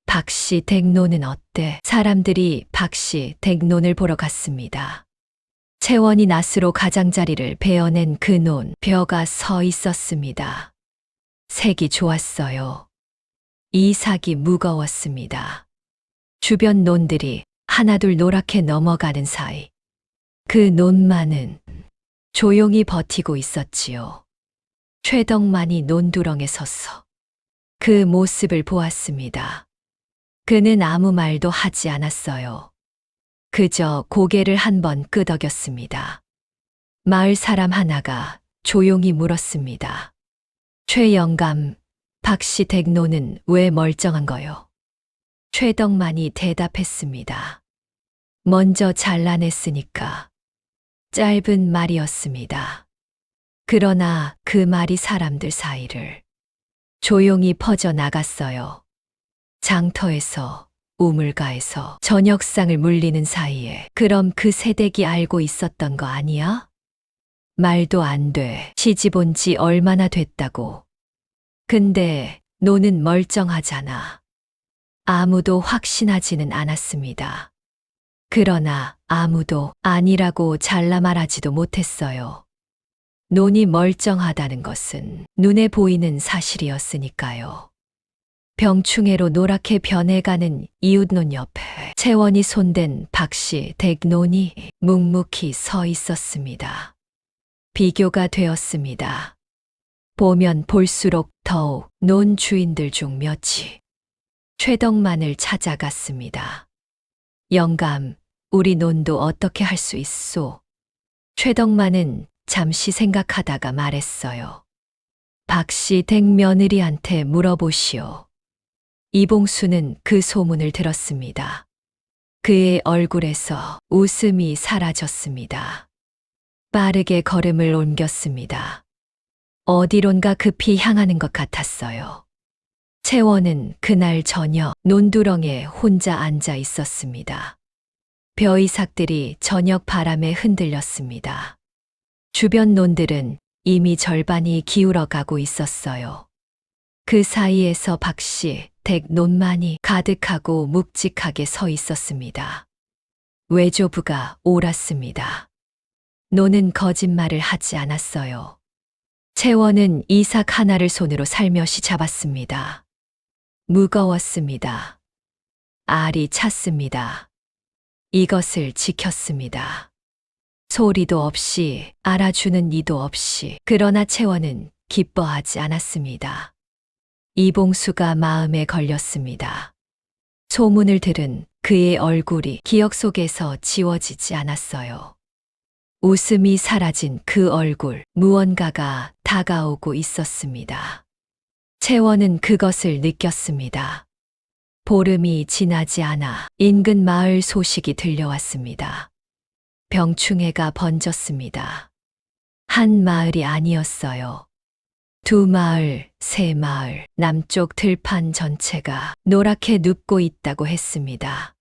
박씨 댁논은 어때? 사람들이 박씨 댁논을 보러 갔습니다. 채원이 낫으로 가장자리를 베어낸 그 논, 벼가 서 있었습니다. 색이 좋았어요. 이삭이 무거웠습니다. 주변 논들이 하나둘 노랗게 넘어가는 사이 그 논만은 조용히 버티고 있었지요. 최덕만이 논두렁에 서서 그 모습을 보았습니다. 그는 아무 말도 하지 않았어요. 그저 고개를 한번 끄덕였습니다. 마을 사람 하나가 조용히 물었습니다. 최 영감, 박씨 댁논은 왜 멀쩡한 거요? 최덕만이 대답했습니다. 먼저 잘라냈으니까 짧은 말이었습니다. 그러나 그 말이 사람들 사이를 조용히 퍼져나갔어요. 장터에서, 우물가에서 저녁상을 물리는 사이에 그럼 그 새댁이 알고 있었던 거 아니야? 말도 안 돼. 시집 온 지 얼마나 됐다고. 근데 노는 멀쩡하잖아. 아무도 확신하지는 않았습니다. 그러나 아무도 아니라고 잘라 말하지도 못했어요. 논이 멀쩡하다는 것은 눈에 보이는 사실이었으니까요. 병충해로 노랗게 변해가는 이웃논 옆에 채원이 손댄 박씨 댁논이 묵묵히 서 있었습니다. 비교가 되었습니다. 보면 볼수록 더욱 논 주인들 중 몇이 최덕만을 찾아갔습니다. 영감, 우리 논도 어떻게 할 수 있소? 최덕만은 잠시 생각하다가 말했어요. 박씨 댁 며느리한테 물어보시오. 이봉수는 그 소문을 들었습니다. 그의 얼굴에서 웃음이 사라졌습니다. 빠르게 걸음을 옮겼습니다. 어디론가 급히 향하는 것 같았어요. 채원은 그날 저녁 논두렁에 혼자 앉아 있었습니다. 벼이삭들이 저녁 바람에 흔들렸습니다. 주변 논들은 이미 절반이 기울어 가고 있었어요. 그 사이에서 박씨 댁 논만이 가득하고 묵직하게 서 있었습니다. 외조부가 옳았습니다. 논은 거짓말을 하지 않았어요. 채원은 이삭 하나를 손으로 살며시 잡았습니다. 무거웠습니다. 알이 찼습니다. 이것을 지켰습니다. 소리도 없이 알아주는 이도 없이. 그러나 채원은 기뻐하지 않았습니다. 이봉수가 마음에 걸렸습니다. 소문을 들은 그의 얼굴이 기억 속에서 지워지지 않았어요. 웃음이 사라진 그 얼굴, 무언가가 다가오고 있었습니다. 채원은 그것을 느꼈습니다. 보름이 지나지 않아 인근 마을 소식이 들려왔습니다. 병충해가 번졌습니다. 한 마을이 아니었어요. 두 마을, 세 마을, 남쪽 들판 전체가 노랗게 눕고 있다고 했습니다.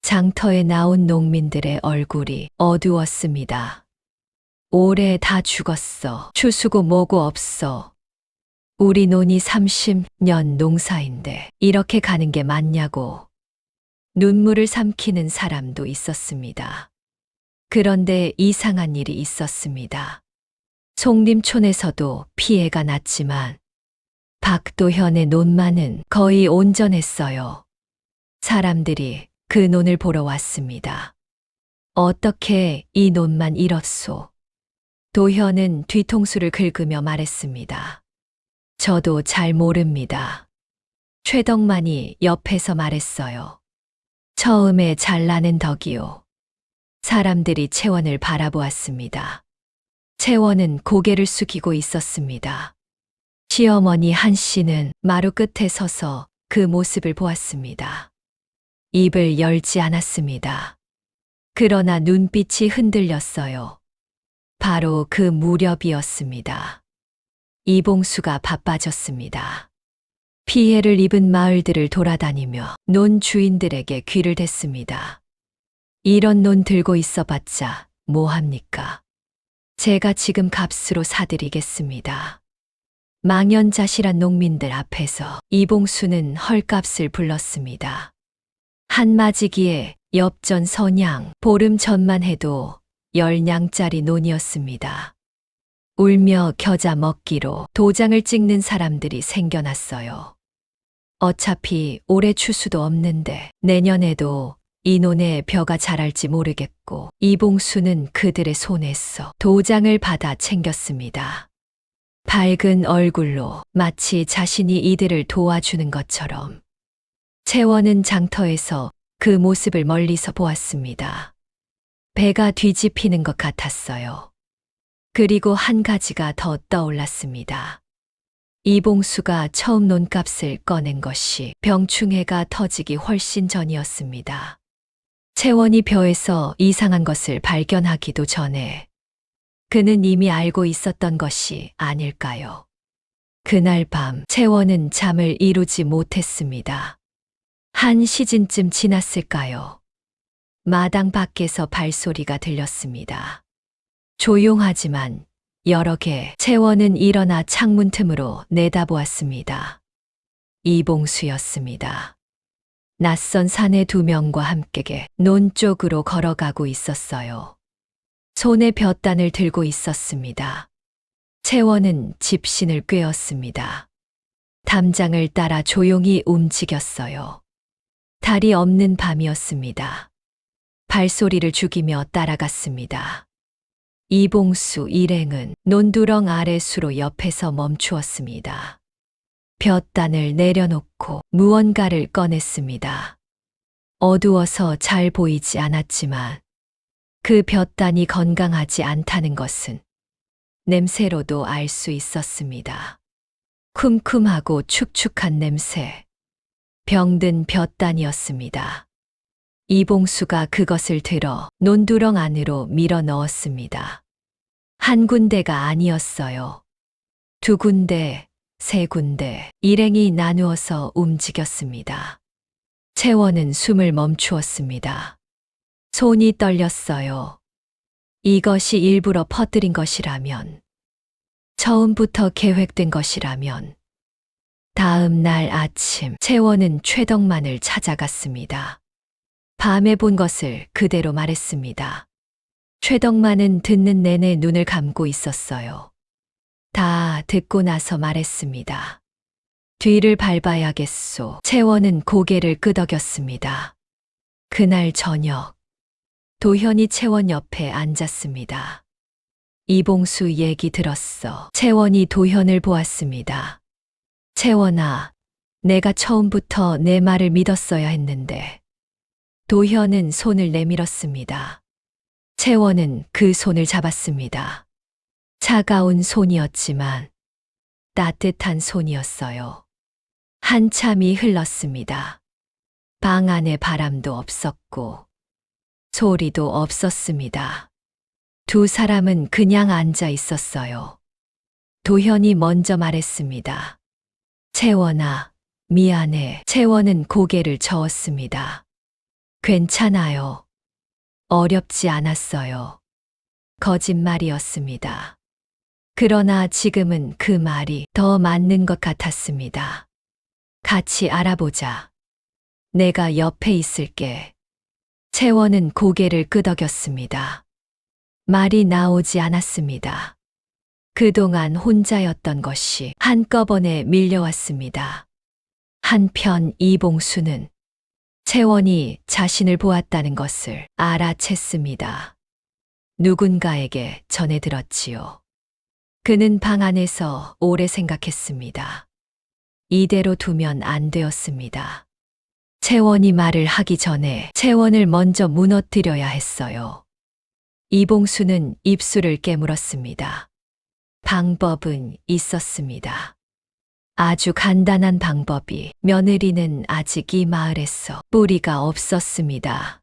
장터에 나온 농민들의 얼굴이 어두웠습니다. 올해 다 죽었어. 추수고 뭐고 없어. 우리 논이 30년 농사인데 이렇게 가는 게 맞냐고. 눈물을 삼키는 사람도 있었습니다. 그런데 이상한 일이 있었습니다. 송림촌에서도 피해가 났지만 박도현의 논만은 거의 온전했어요. 사람들이 그 논을 보러 왔습니다. 어떻게 이 논만 잃었소? 도현은 뒤통수를 긁으며 말했습니다. 저도 잘 모릅니다. 최덕만이 옆에서 말했어요. 처음에 잘나는 덕이요. 사람들이 채원을 바라보았습니다. 채원은 고개를 숙이고 있었습니다. 시어머니 한씨는 마루 끝에 서서 그 모습을 보았습니다. 입을 열지 않았습니다. 그러나 눈빛이 흔들렸어요. 바로 그 무렵이었습니다. 이봉수가 바빠졌습니다. 피해를 입은 마을들을 돌아다니며 논 주인들에게 귀를 댔습니다. 이런 논 들고 있어봤자 뭐합니까? 제가 지금 값으로 사드리겠습니다. 망연자실한 농민들 앞에서 이봉수는 헐값을 불렀습니다. 한마지기에 엽전 선양, 보름 전만 해도 10냥짜리 논이었습니다. 울며 겨자 먹기로 도장을 찍는 사람들이 생겨났어요. 어차피 올해 추수도 없는데 내년에도 이 논에 벼가 자랄지 모르겠고 이봉수는 그들의 손에서 도장을 받아 챙겼습니다. 밝은 얼굴로 마치 자신이 이들을 도와주는 것처럼. 채원은 장터에서 그 모습을 멀리서 보았습니다. 배가 뒤집히는 것 같았어요. 그리고 한 가지가 더 떠올랐습니다. 이봉수가 처음 논값을 꺼낸 것이 병충해가 터지기 훨씬 전이었습니다. 채원이 벼에서 이상한 것을 발견하기도 전에 그는 이미 알고 있었던 것이 아닐까요? 그날 밤 채원은 잠을 이루지 못했습니다. 1시쯤 지났을까요? 마당 밖에서 발소리가 들렸습니다. 조용하지만 여러 개. 채원은 일어나 창문 틈으로 내다보았습니다. 이봉수였습니다. 낯선 사내 2명과 함께 논 쪽으로 걸어가고 있었어요. 손에 볕단을 들고 있었습니다. 채원은 집신을 꿰었습니다. 담장을 따라 조용히 움직였어요. 달이 없는 밤이었습니다. 발소리를 죽이며 따라갔습니다. 이봉수 일행은 논두렁 아래 수로 옆에서 멈추었습니다. 볕단을 내려놓고 무언가를 꺼냈습니다. 어두워서 잘 보이지 않았지만 그 볕단이 건강하지 않다는 것은 냄새로도 알 수 있었습니다. 쿰쿰하고 축축한 냄새. 병든 볕단이었습니다. 이봉수가 그것을 들어 논두렁 안으로 밀어 넣었습니다. 한 군데가 아니었어요. 2군데, 3군데, 일행이 나누어서 움직였습니다. 채원은 숨을 멈추었습니다. 손이 떨렸어요. 이것이 일부러 퍼뜨린 것이라면, 처음부터 계획된 것이라면, 다음 날 아침 채원은 최덕만을 찾아갔습니다. 밤에 본 것을 그대로 말했습니다. 최덕만은 듣는 내내 눈을 감고 있었어요. 다 듣고 나서 말했습니다. 뒤를 밟아야겠소. 채원은 고개를 끄덕였습니다. 그날 저녁, 도현이 채원 옆에 앉았습니다. 이봉수 얘기 들었어. 채원이 도현을 보았습니다. 채원아, 내가 처음부터 내 말을 믿었어야 했는데. 도현은 손을 내밀었습니다. 채원은 그 손을 잡았습니다. 차가운 손이었지만 따뜻한 손이었어요. 한참이 흘렀습니다. 방 안에 바람도 없었고 소리도 없었습니다. 2 사람은 그냥 앉아 있었어요. 도현이 먼저 말했습니다. 채원아, 미안해. 채원은 고개를 저었습니다. 괜찮아요. 어렵지 않았어요. 거짓말이었습니다. 그러나 지금은 그 말이 더 맞는 것 같았습니다. 같이 알아보자. 내가 옆에 있을게. 채원은 고개를 끄덕였습니다. 말이 나오지 않았습니다. 그동안 혼자였던 것이 한꺼번에 밀려왔습니다. 한편 이봉수는 채원이 자신을 보았다는 것을 알아챘습니다. 누군가에게 전해들었지요. 그는 방 안에서 오래 생각했습니다. 이대로 두면 안 되었습니다. 채원이 말을 하기 전에 채원을 먼저 무너뜨려야 했어요. 이봉수는 입술을 깨물었습니다. 방법은 있었습니다. 아주 간단한 방법이. 며느리는 아직 이 마을에서 뿌리가 없었습니다.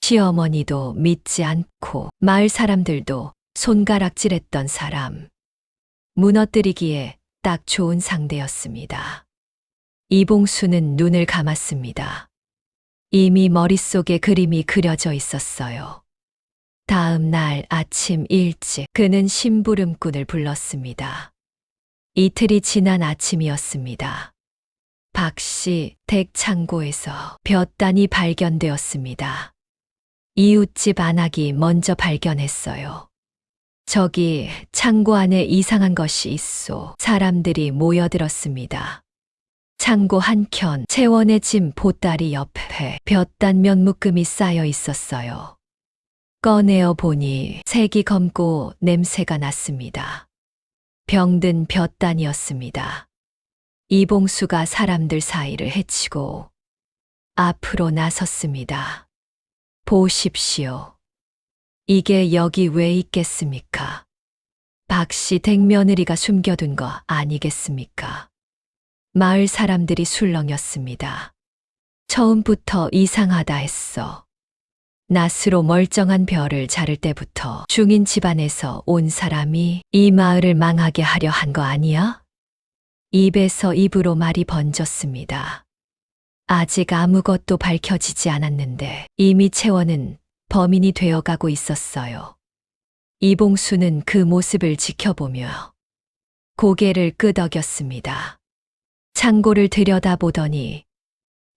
시어머니도 믿지 않고 마을 사람들도 손가락질했던 사람. 무너뜨리기에 딱 좋은 상대였습니다. 이봉수는 눈을 감았습니다. 이미 머릿속에 그림이 그려져 있었어요. 다음 날 아침 일찍 그는 심부름꾼을 불렀습니다. 이틀이 지난 아침이었습니다. 박씨 댁 창고에서 볕단이 발견되었습니다. 이웃집 안악이 먼저 발견했어요. 저기 창고 안에 이상한 것이 있어. 사람들이 모여들었습니다. 창고 한켠 채원의 짐 보따리 옆에 볕단 몇 묶음이 쌓여 있었어요. 꺼내어 보니 색이 검고 냄새가 났습니다. 병든 볕단이었습니다. 이봉수가 사람들 사이를 헤치고 앞으로 나섰습니다. 보십시오. 이게 여기 왜 있겠습니까? 박씨 댁 며느리가 숨겨둔 거 아니겠습니까? 마을 사람들이 술렁였습니다. 처음부터 이상하다 했어. 낫으로 멀쩡한 벼를 자를 때부터 중인 집안에서 온 사람이 이 마을을 망하게 하려 한 거 아니야? 입에서 입으로 말이 번졌습니다. 아직 아무것도 밝혀지지 않았는데 이미 채원은 범인이 되어가고 있었어요. 이봉수는 그 모습을 지켜보며 고개를 끄덕였습니다. 창고를 들여다보더니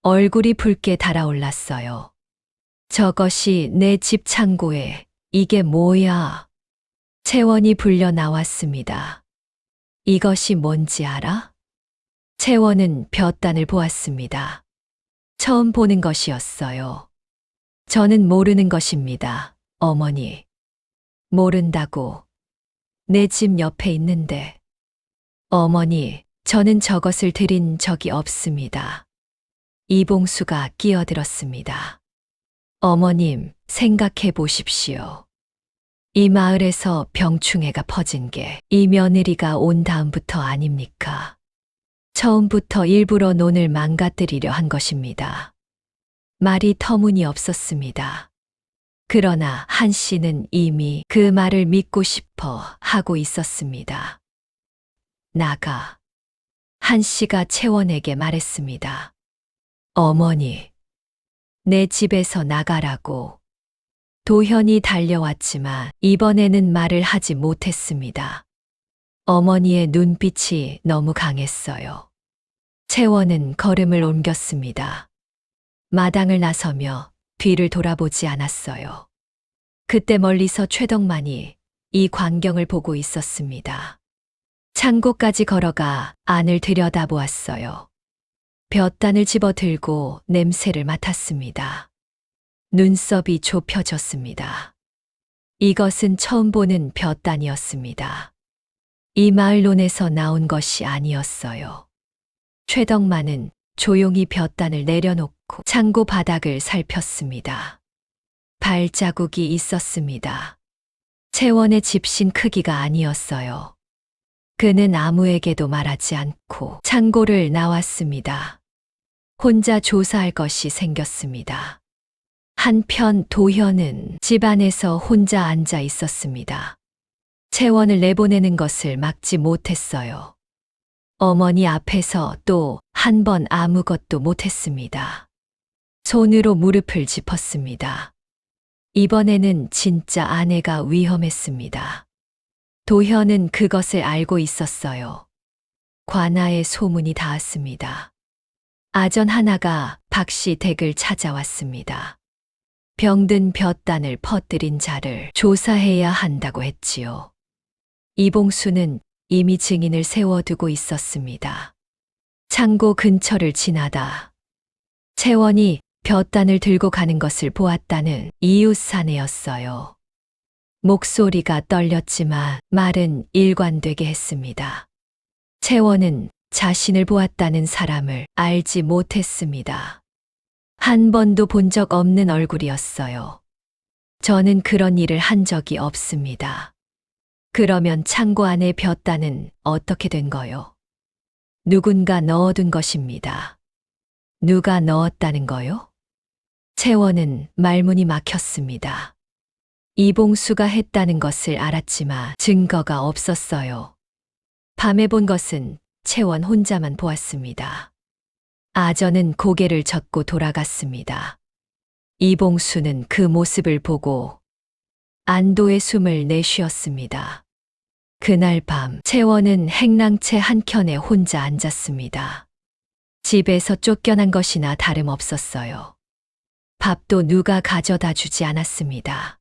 얼굴이 붉게 달아올랐어요. 저것이 내 집 창고에 이게 뭐야? 채원이 불려 나왔습니다. 이것이 뭔지 알아? 채원은 볕단을 보았습니다. 처음 보는 것이었어요. 저는 모르는 것입니다, 어머니. 모른다고. 내 집 옆에 있는데. 어머니, 저는 저것을 드린 적이 없습니다. 이봉수가 끼어들었습니다. 어머님, 생각해 보십시오. 이 마을에서 병충해가 퍼진 게 이 며느리가 온 다음부터 아닙니까? 처음부터 일부러 논을 망가뜨리려 한 것입니다. 말이 터무니없었습니다. 그러나 한 씨는 이미 그 말을 믿고 싶어 하고 있었습니다. 나가. 한 씨가 채원에게 말했습니다. 어머니, 내 집에서 나가라고. 도현이 달려왔지만 이번에는 말을 하지 못했습니다. 어머니의 눈빛이 너무 강했어요. 채원은 걸음을 옮겼습니다. 마당을 나서며 뒤를 돌아보지 않았어요. 그때 멀리서 최덕만이 이 광경을 보고 있었습니다. 창고까지 걸어가 안을 들여다보았어요. 볕단을 집어들고 냄새를 맡았습니다. 눈썹이 좁혀졌습니다. 이것은 처음 보는 볕단이었습니다. 이 마을론에서 나온 것이 아니었어요. 최덕만은 조용히 볕단을 내려놓고 창고 바닥을 살폈습니다. 발자국이 있었습니다. 채원의 집신 크기가 아니었어요. 그는 아무에게도 말하지 않고 창고를 나왔습니다. 혼자 조사할 것이 생겼습니다. 한편 도현은 집안에서 혼자 앉아 있었습니다. 채원을 내보내는 것을 막지 못했어요. 어머니 앞에서 또 한 번 아무것도 못했습니다. 손으로 무릎을 짚었습니다. 이번에는 진짜 아내가 위험했습니다. 도현은 그것을 알고 있었어요. 관아에 소문이 닿았습니다. 아전 하나가 박씨 댁을 찾아왔습니다. 병든 볕단을 퍼뜨린 자를 조사해야 한다고 했지요. 이봉수는 이미 증인을 세워두고 있었습니다. 창고 근처를 지나다 채원이 볕단을 들고 가는 것을 보았다는 이웃 사내였어요. 목소리가 떨렸지만 말은 일관되게 했습니다. 채원은 자신을 보았다는 사람을 알지 못했습니다. 한 번도 본 적 없는 얼굴이었어요. 저는 그런 일을 한 적이 없습니다. 그러면 창고 안의 볕단은 어떻게 된 거요? 누군가 넣어둔 것입니다. 누가 넣었다는 거요? 채원은 말문이 막혔습니다. 이봉수가 했다는 것을 알았지만 증거가 없었어요. 밤에 본 것은 채원 혼자만 보았습니다. 아전은 고개를 젓고 돌아갔습니다. 이봉수는 그 모습을 보고 안도의 숨을 내쉬었습니다. 그날 밤 채원은 행랑채 한켠에 혼자 앉았습니다. 집에서 쫓겨난 것이나 다름없었어요. 밥도 누가 가져다 주지 않았습니다.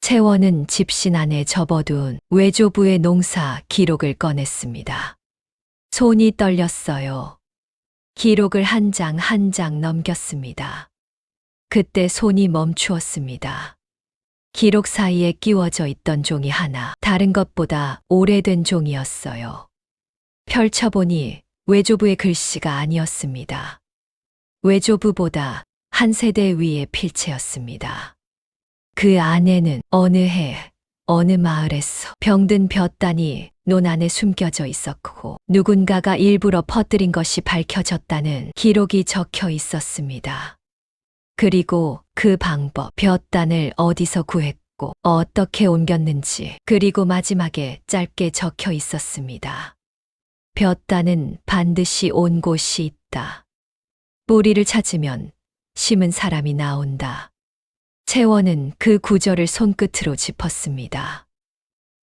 채원은 집신 안에 접어둔 외조부의 농사 기록을 꺼냈습니다. 손이 떨렸어요. 기록을 한 장 한 장 넘겼습니다. 그때 손이 멈추었습니다. 기록 사이에 끼워져 있던 종이 하나, 다른 것보다 오래된 종이었어요. 펼쳐보니 외조부의 글씨가 아니었습니다. 외조부보다 한 세대 위의 필체였습니다. 그 안에는 어느 해, 어느 마을에서 병든 볕단이 논 안에 숨겨져 있었고 누군가가 일부러 퍼뜨린 것이 밝혀졌다는 기록이 적혀 있었습니다. 그리고 그 방법, 볕단을 어디서 구했고 어떻게 옮겼는지, 그리고 마지막에 짧게 적혀 있었습니다. 볕단은 반드시 온 곳이 있다. 뿌리를 찾으면 심은 사람이 나온다. 채원은 그 구절을 손끝으로 짚었습니다.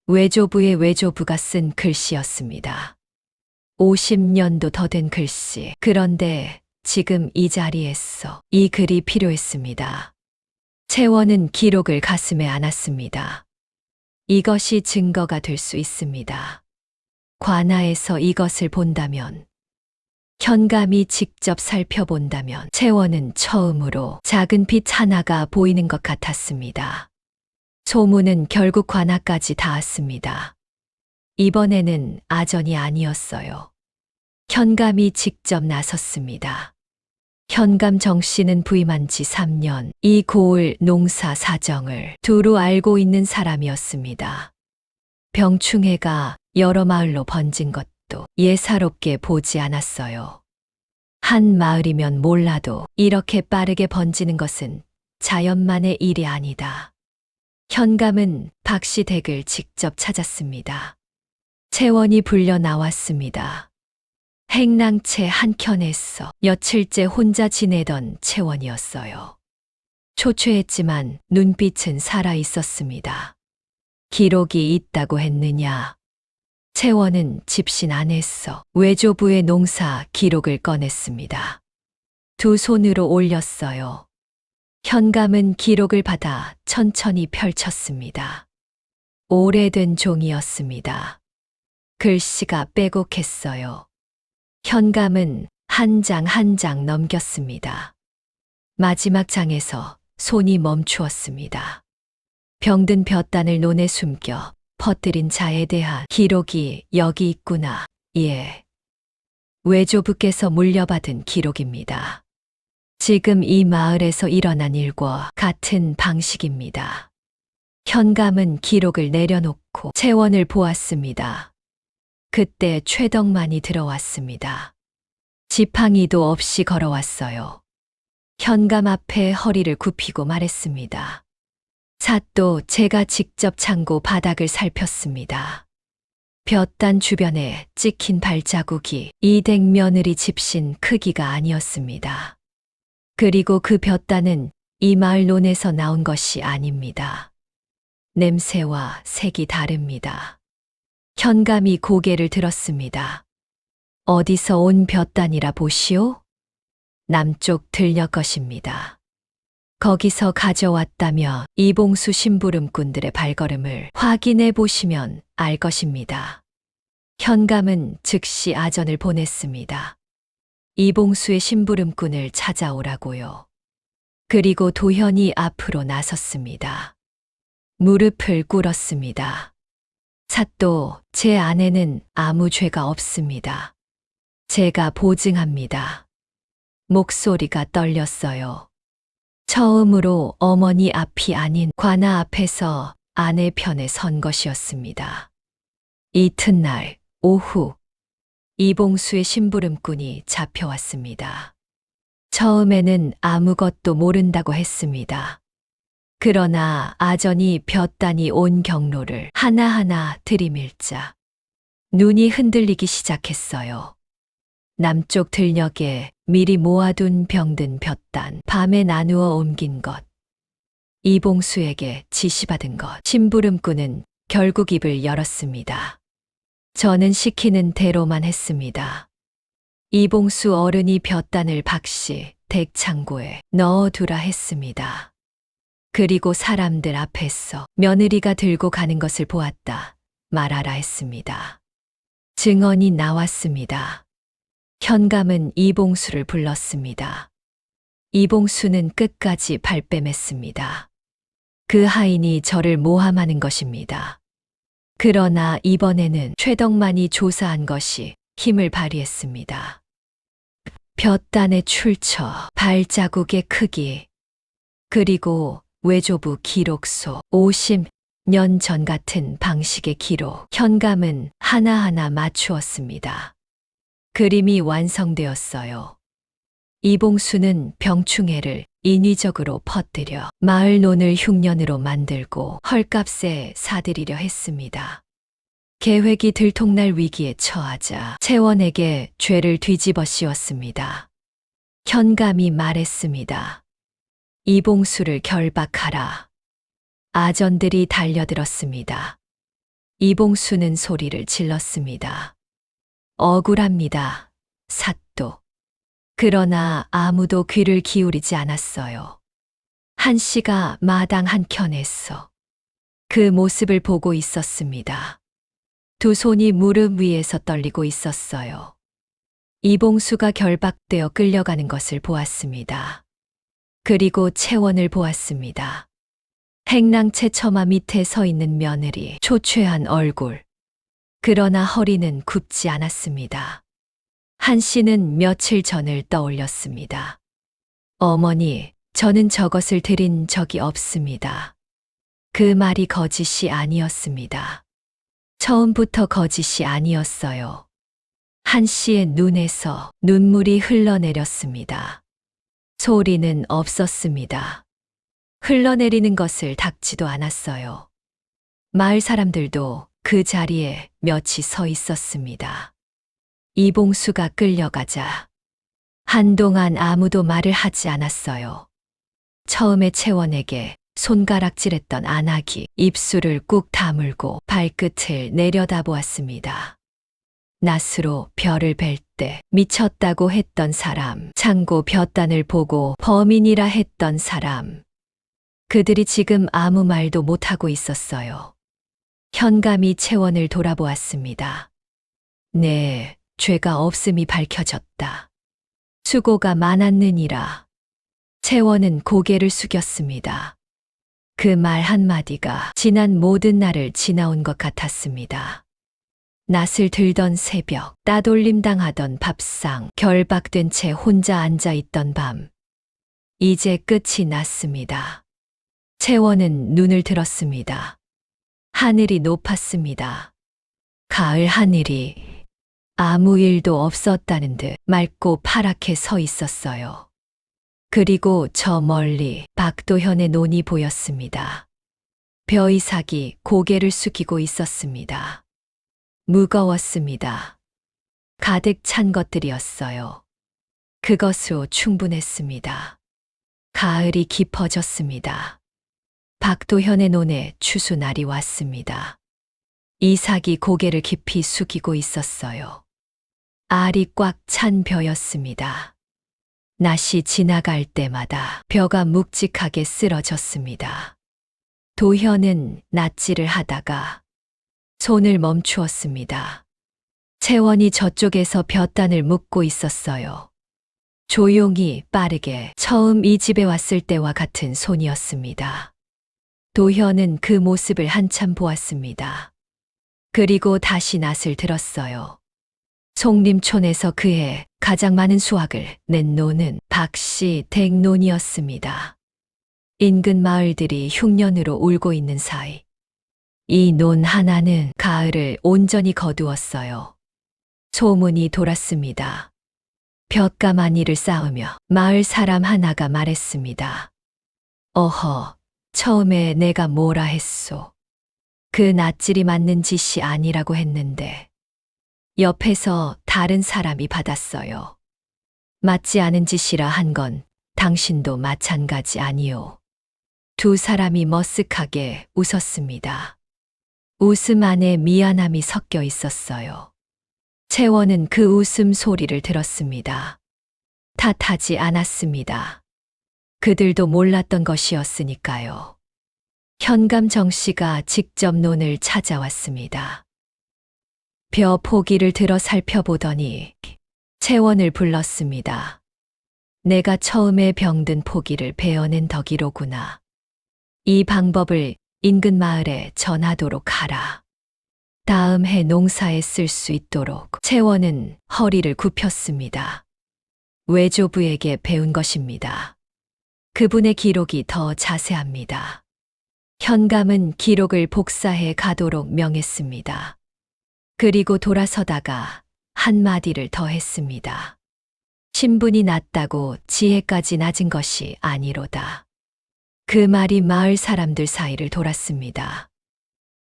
외조부의 외조부가 쓴 글씨였습니다. 50년도 더 된 글씨. 그런데 지금 이 자리에서 이 글이 필요했습니다. 채원은 기록을 가슴에 안았습니다. 이것이 증거가 될 수 있습니다. 관아에서 이것을 본다면, 현감이 직접 살펴본다면, 채원은 처음으로 작은 빛 하나가 보이는 것 같았습니다. 소문은 결국 관아까지 닿았습니다. 이번에는 아전이 아니었어요. 현감이 직접 나섰습니다. 현감 정씨는 부임한 지 3년, 이 고을 농사 사정을 두루 알고 있는 사람이었습니다. 병충해가 여러 마을로 번진 것도 예사롭게 보지 않았어요. 한 마을이면 몰라도 이렇게 빠르게 번지는 것은 자연만의 일이 아니다. 현감은 박씨 댁을 직접 찾았습니다. 채원이 불려 나왔습니다. 행랑채 한켠에서 며칠째 혼자 지내던 채원이었어요. 초췌했지만 눈빛은 살아 있었습니다. 기록이 있다고 했느냐? 채원은 집신 안에서 외조부의 농사 기록을 꺼냈습니다. 두 손으로 올렸어요. 현감은 기록을 받아 천천히 펼쳤습니다. 오래된 종이었습니다. 글씨가 빼곡했어요. 현감은 한 장 한 장 넘겼습니다. 마지막 장에서 손이 멈추었습니다. 병든 볕단을 논에 숨겨 퍼뜨린 자에 대한 기록이 여기 있구나. 예. 외조부께서 물려받은 기록입니다. 지금 이 마을에서 일어난 일과 같은 방식입니다. 현감은 기록을 내려놓고 채원을 보았습니다. 그때 최덕만이 들어왔습니다. 지팡이도 없이 걸어왔어요. 현감 앞에 허리를 굽히고 말했습니다. 삿도 제가 직접 창고 바닥을 살폈습니다. 볕단 주변에 찍힌 발자국이 이댁 며느리 집신 크기가 아니었습니다. 그리고 그 볕단은 이 마을 논에서 나온 것이 아닙니다. 냄새와 색이 다릅니다. 현감이 고개를 들었습니다. 어디서 온 볕단이라 보시오? 남쪽 들녘 것입니다. 거기서 가져왔다며 이봉수 심부름꾼들의 발걸음을 확인해 보시면 알 것입니다. 현감은 즉시 아전을 보냈습니다. 이봉수의 심부름꾼을 찾아오라고요. 그리고 도현이 앞으로 나섰습니다. 무릎을 꿇었습니다. 삿도 제 아내는 아무 죄가 없습니다. 제가 보증합니다. 목소리가 떨렸어요. 처음으로 어머니 앞이 아닌 관아 앞에서 아내 편에 선 것이었습니다. 이튿날 오후 이봉수의 심부름꾼이 잡혀왔습니다. 처음에는 아무것도 모른다고 했습니다. 그러나 아전이 볕단이 온 경로를 하나하나 들이밀자 눈이 흔들리기 시작했어요. 남쪽 들녘에 미리 모아둔 병든 볕단, 밤에 나누어 옮긴 것, 이봉수에게 지시받은 것. 심부름꾼은 결국 입을 열었습니다. 저는 시키는 대로만 했습니다. 이봉수 어른이 볕단을 박씨 댁 창고에 넣어두라 했습니다. 그리고 사람들 앞에서 며느리가 들고 가는 것을 보았다 말하라 했습니다. 증언이 나왔습니다. 현감은 이봉수를 불렀습니다. 이봉수는 끝까지 발뺌했습니다. 그 하인이 저를 모함하는 것입니다. 그러나 이번에는 최덕만이 조사한 것이 힘을 발휘했습니다. 볕단의 출처, 발자국의 크기, 그리고 외조부 기록소, 50년 전 같은 방식의 기록, 현감은 하나하나 맞추었습니다. 그림이 완성되었어요. 이봉수는 병충해를 인위적으로 퍼뜨려 마을 논을 흉년으로 만들고 헐값에 사들이려 했습니다. 계획이 들통날 위기에 처하자 채원에게 죄를 뒤집어 씌웠습니다. 현감이 말했습니다. 이봉수를 결박하라. 아전들이 달려들었습니다. 이봉수는 소리를 질렀습니다. 억울합니다. 사또. 그러나 아무도 귀를 기울이지 않았어요. 한 씨가 마당 한켠에서 그 모습을 보고 있었습니다. 두 손이 무릎 위에서 떨리고 있었어요. 이봉수가 결박되어 끌려가는 것을 보았습니다. 그리고 채원을 보았습니다. 행랑채 처마 밑에 서 있는 며느리, 초췌한 얼굴. 그러나 허리는 굽지 않았습니다. 한 씨는 며칠 전을 떠올렸습니다. 어머니, 저는 저것을 드린 적이 없습니다. 그 말이 거짓이 아니었습니다. 처음부터 거짓이 아니었어요. 한 씨의 눈에서 눈물이 흘러내렸습니다. 소리는 없었습니다. 흘러내리는 것을 닦지도 않았어요. 마을 사람들도 그 자리에 몇이 서 있었습니다. 이봉수가 끌려가자 한동안 아무도 말을 하지 않았어요. 처음에 채원에게 손가락질했던 안악이 입술을 꾹 다물고 발끝을 내려다보았습니다. 낫으로 별을 뵐 때 미쳤다고 했던 사람, 창고 볕단을 보고 범인이라 했던 사람. 그들이 지금 아무 말도 못하고 있었어요. 현감이 채원을 돌아보았습니다. 네, 죄가 없음이 밝혀졌다. 수고가 많았느니라. 채원은 고개를 숙였습니다. 그 말 한마디가 지난 모든 날을 지나온 것 같았습니다. 낫을 들던 새벽, 따돌림 당하던 밥상, 결박된 채 혼자 앉아 있던 밤. 이제 끝이 났습니다. 채원은 눈을 들었습니다. 하늘이 높았습니다. 가을 하늘이 아무 일도 없었다는 듯 맑고 파랗게 서 있었어요. 그리고 저 멀리 박도현의 논이 보였습니다. 벼이삭이 고개를 숙이고 있었습니다. 무거웠습니다. 가득 찬 것들이었어요. 그것으로 충분했습니다. 가을이 깊어졌습니다. 박도현의 논에 추수날이 왔습니다. 이삭이 고개를 깊이 숙이고 있었어요. 알이 꽉 찬 벼였습니다. 낫이 지나갈 때마다 벼가 묵직하게 쓰러졌습니다. 도현은 낫질을 하다가 손을 멈추었습니다. 채원이 저쪽에서 벼단을 묶고 있었어요. 조용히 빠르게 처음 이 집에 왔을 때와 같은 손이었습니다. 도현은 그 모습을 한참 보았습니다. 그리고 다시 낫을 들었어요. 송림촌에서 그해 가장 많은 수확을 낸 논은 박씨 댁논이었습니다. 인근 마을들이 흉년으로 울고 있는 사이 이 논 하나는 가을을 온전히 거두었어요. 소문이 돌았습니다. 볕가만 이를 쌓으며 마을 사람 하나가 말했습니다. 어허, 처음에 내가 뭐라 했소. 그 낫질이 맞는 짓이 아니라고 했는데 옆에서 다른 사람이 받았어요. 맞지 않은 짓이라 한 건 당신도 마찬가지 아니오. 두 사람이 머쓱하게 웃었습니다. 웃음 안에 미안함이 섞여 있었어요. 채원은 그 웃음 소리를 들었습니다. 탓하지 않았습니다. 그들도 몰랐던 것이었으니까요. 현감 정씨가 직접 논을 찾아왔습니다. 벼 포기를 들어 살펴보더니 채원을 불렀습니다. 내가 처음에 병든 포기를 베어낸 덕이로구나. 이 방법을 인근 마을에 전하도록 하라. 다음 해 농사에 쓸 수 있도록. 채원은 허리를 굽혔습니다. 외조부에게 배운 것입니다. 그분의 기록이 더 자세합니다. 현감은 기록을 복사해 가도록 명했습니다. 그리고 돌아서다가 한마디를 더 했습니다. 신분이 낮다고 지혜까지 낮은 것이 아니로다. 그 말이 마을 사람들 사이를 돌았습니다.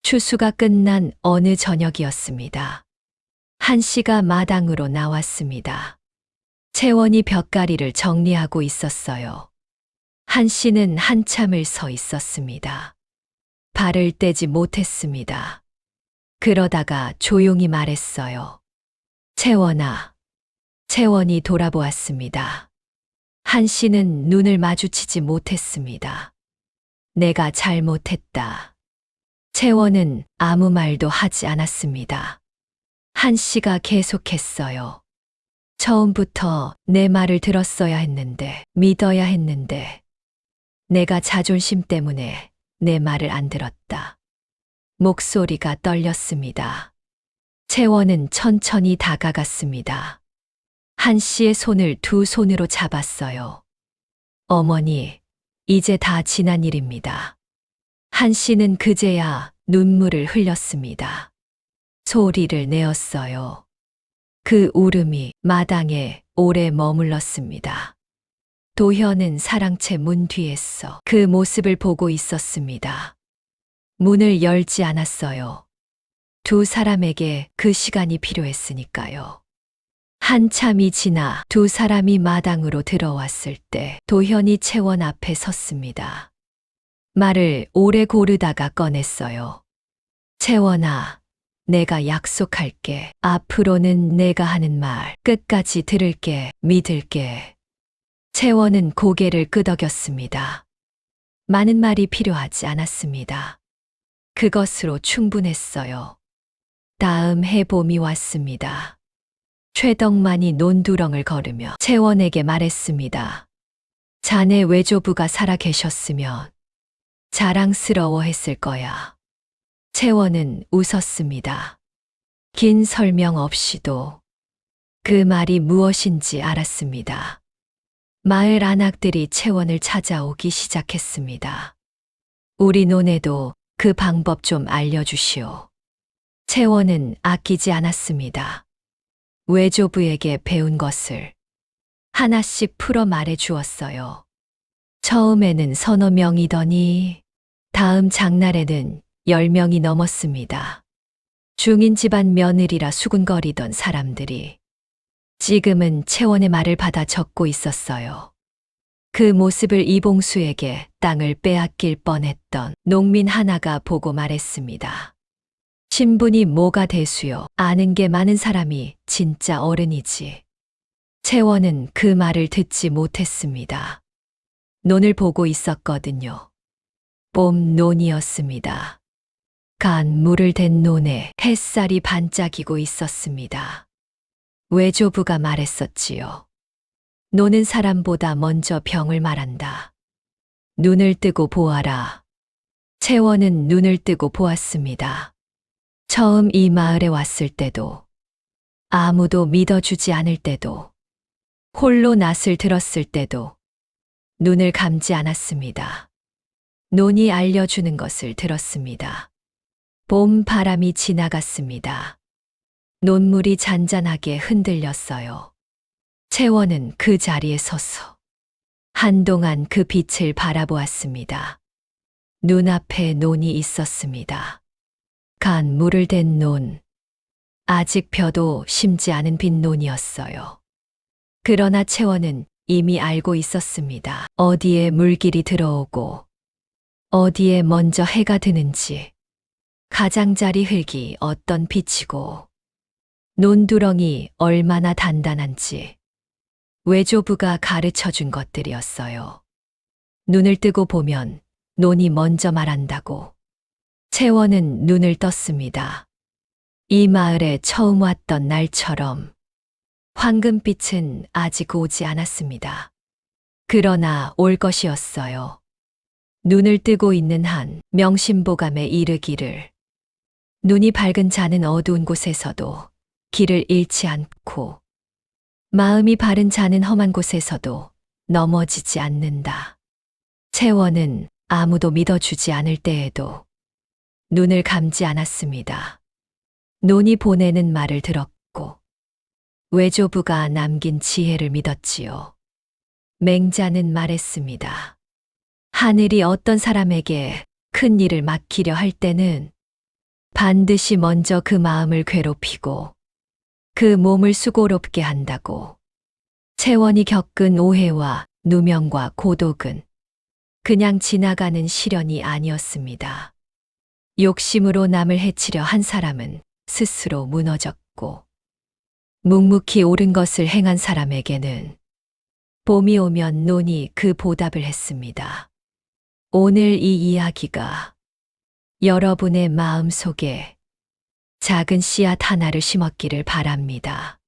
추수가 끝난 어느 저녁이었습니다. 한 씨가 마당으로 나왔습니다. 채원이 벽가리를 정리하고 있었어요. 한 씨는 한참을 서 있었습니다. 발을 떼지 못했습니다. 그러다가 조용히 말했어요. 채원아. 채원이 돌아보았습니다. 한 씨는 눈을 마주치지 못했습니다. 내가 잘못했다. 채원은 아무 말도 하지 않았습니다. 한 씨가 계속했어요. 처음부터 내 말을 들었어야 했는데, 믿어야 했는데, 내가 자존심 때문에 내 말을 안 들었다. 목소리가 떨렸습니다. 채원은 천천히 다가갔습니다. 한 씨의 손을 두 손으로 잡았어요. 어머니, 이제 다 지난 일입니다. 한 씨는 그제야 눈물을 흘렸습니다. 소리를 내었어요. 그 울음이 마당에 오래 머물렀습니다. 도현은 사랑채 문 뒤에서 그 모습을 보고 있었습니다. 문을 열지 않았어요. 두 사람에게 그 시간이 필요했으니까요. 한참이 지나 두 사람이 마당으로 들어왔을 때 도현이 채원 앞에 섰습니다. 말을 오래 고르다가 꺼냈어요. 채원아, 내가 약속할게. 앞으로는 내가 하는 말 끝까지 들을게, 믿을게. 채원은 고개를 끄덕였습니다. 많은 말이 필요하지 않았습니다. 그것으로 충분했어요. 다음 해봄이 왔습니다. 최덕만이 논두렁을 걸으며 채원에게 말했습니다. 자네 외조부가 살아 계셨으면 자랑스러워했을 거야. 채원은 웃었습니다. 긴 설명 없이도 그 말이 무엇인지 알았습니다. 마을 안악들이 채원을 찾아오기 시작했습니다. 우리 논에도 그 방법 좀 알려주시오. 채원은 아끼지 않았습니다. 외조부에게 배운 것을 하나씩 풀어 말해 주었어요. 처음에는 서너 명이더니 다음 장날에는 10명이 넘었습니다. 중인 집안 며느리라 수군거리던 사람들이 지금은 채원의 말을 받아 적고 있었어요. 그 모습을 이봉수에게 땅을 빼앗길 뻔했던 농민 하나가 보고 말했습니다. 신분이 뭐가 대수요. 아는 게 많은 사람이 진짜 어른이지. 채원은 그 말을 듣지 못했습니다. 논을 보고 있었거든요. 봄 논이었습니다. 간 물을 댄 논에 햇살이 반짝이고 있었습니다. 외조부가 말했었지요. 노는 사람보다 먼저 병을 말한다. 눈을 뜨고 보아라. 채원은 눈을 뜨고 보았습니다. 처음 이 마을에 왔을 때도, 아무도 믿어주지 않을 때도, 홀로 낯을 들었을 때도 눈을 감지 않았습니다. 논이 알려주는 것을 들었습니다. 봄 바람이 지나갔습니다. 논물이 잔잔하게 흔들렸어요. 채원은 그 자리에 서서 한동안 그 빛을 바라보았습니다. 눈앞에 논이 있었습니다. 간 물을 댄 논. 아직 벼도 심지 않은 빈 논이었어요. 그러나 채원은 이미 알고 있었습니다. 어디에 물길이 들어오고 어디에 먼저 해가 드는지, 가장자리 흙이 어떤 빛이고 논두렁이 얼마나 단단한지 외조부가 가르쳐 준 것들이었어요. 눈을 뜨고 보면 논이 먼저 말한다고. 채원은 눈을 떴습니다. 이 마을에 처음 왔던 날처럼 황금빛은 아직 오지 않았습니다. 그러나 올 것이었어요. 눈을 뜨고 있는 한 명심보감에 이르기를 눈이 밝은 자는 어두운 곳에서도 길을 잃지 않고 마음이 바른 자는 험한 곳에서도 넘어지지 않는다. 채원은 아무도 믿어주지 않을 때에도 눈을 감지 않았습니다. 논이 보내는 말을 들었고 외조부가 남긴 지혜를 믿었지요. 맹자는 말했습니다. 하늘이 어떤 사람에게 큰 일을 맡기려 할 때는 반드시 먼저 그 마음을 괴롭히고 그 몸을 수고롭게 한다고. 채원이 겪은 오해와 누명과 고독은 그냥 지나가는 시련이 아니었습니다. 욕심으로 남을 해치려 한 사람은 스스로 무너졌고, 묵묵히 옳은 것을 행한 사람에게는 봄이 오면 논이 그 보답을 했습니다. 오늘 이 이야기가 여러분의 마음 속에 작은 씨앗 하나를 심었기를 바랍니다.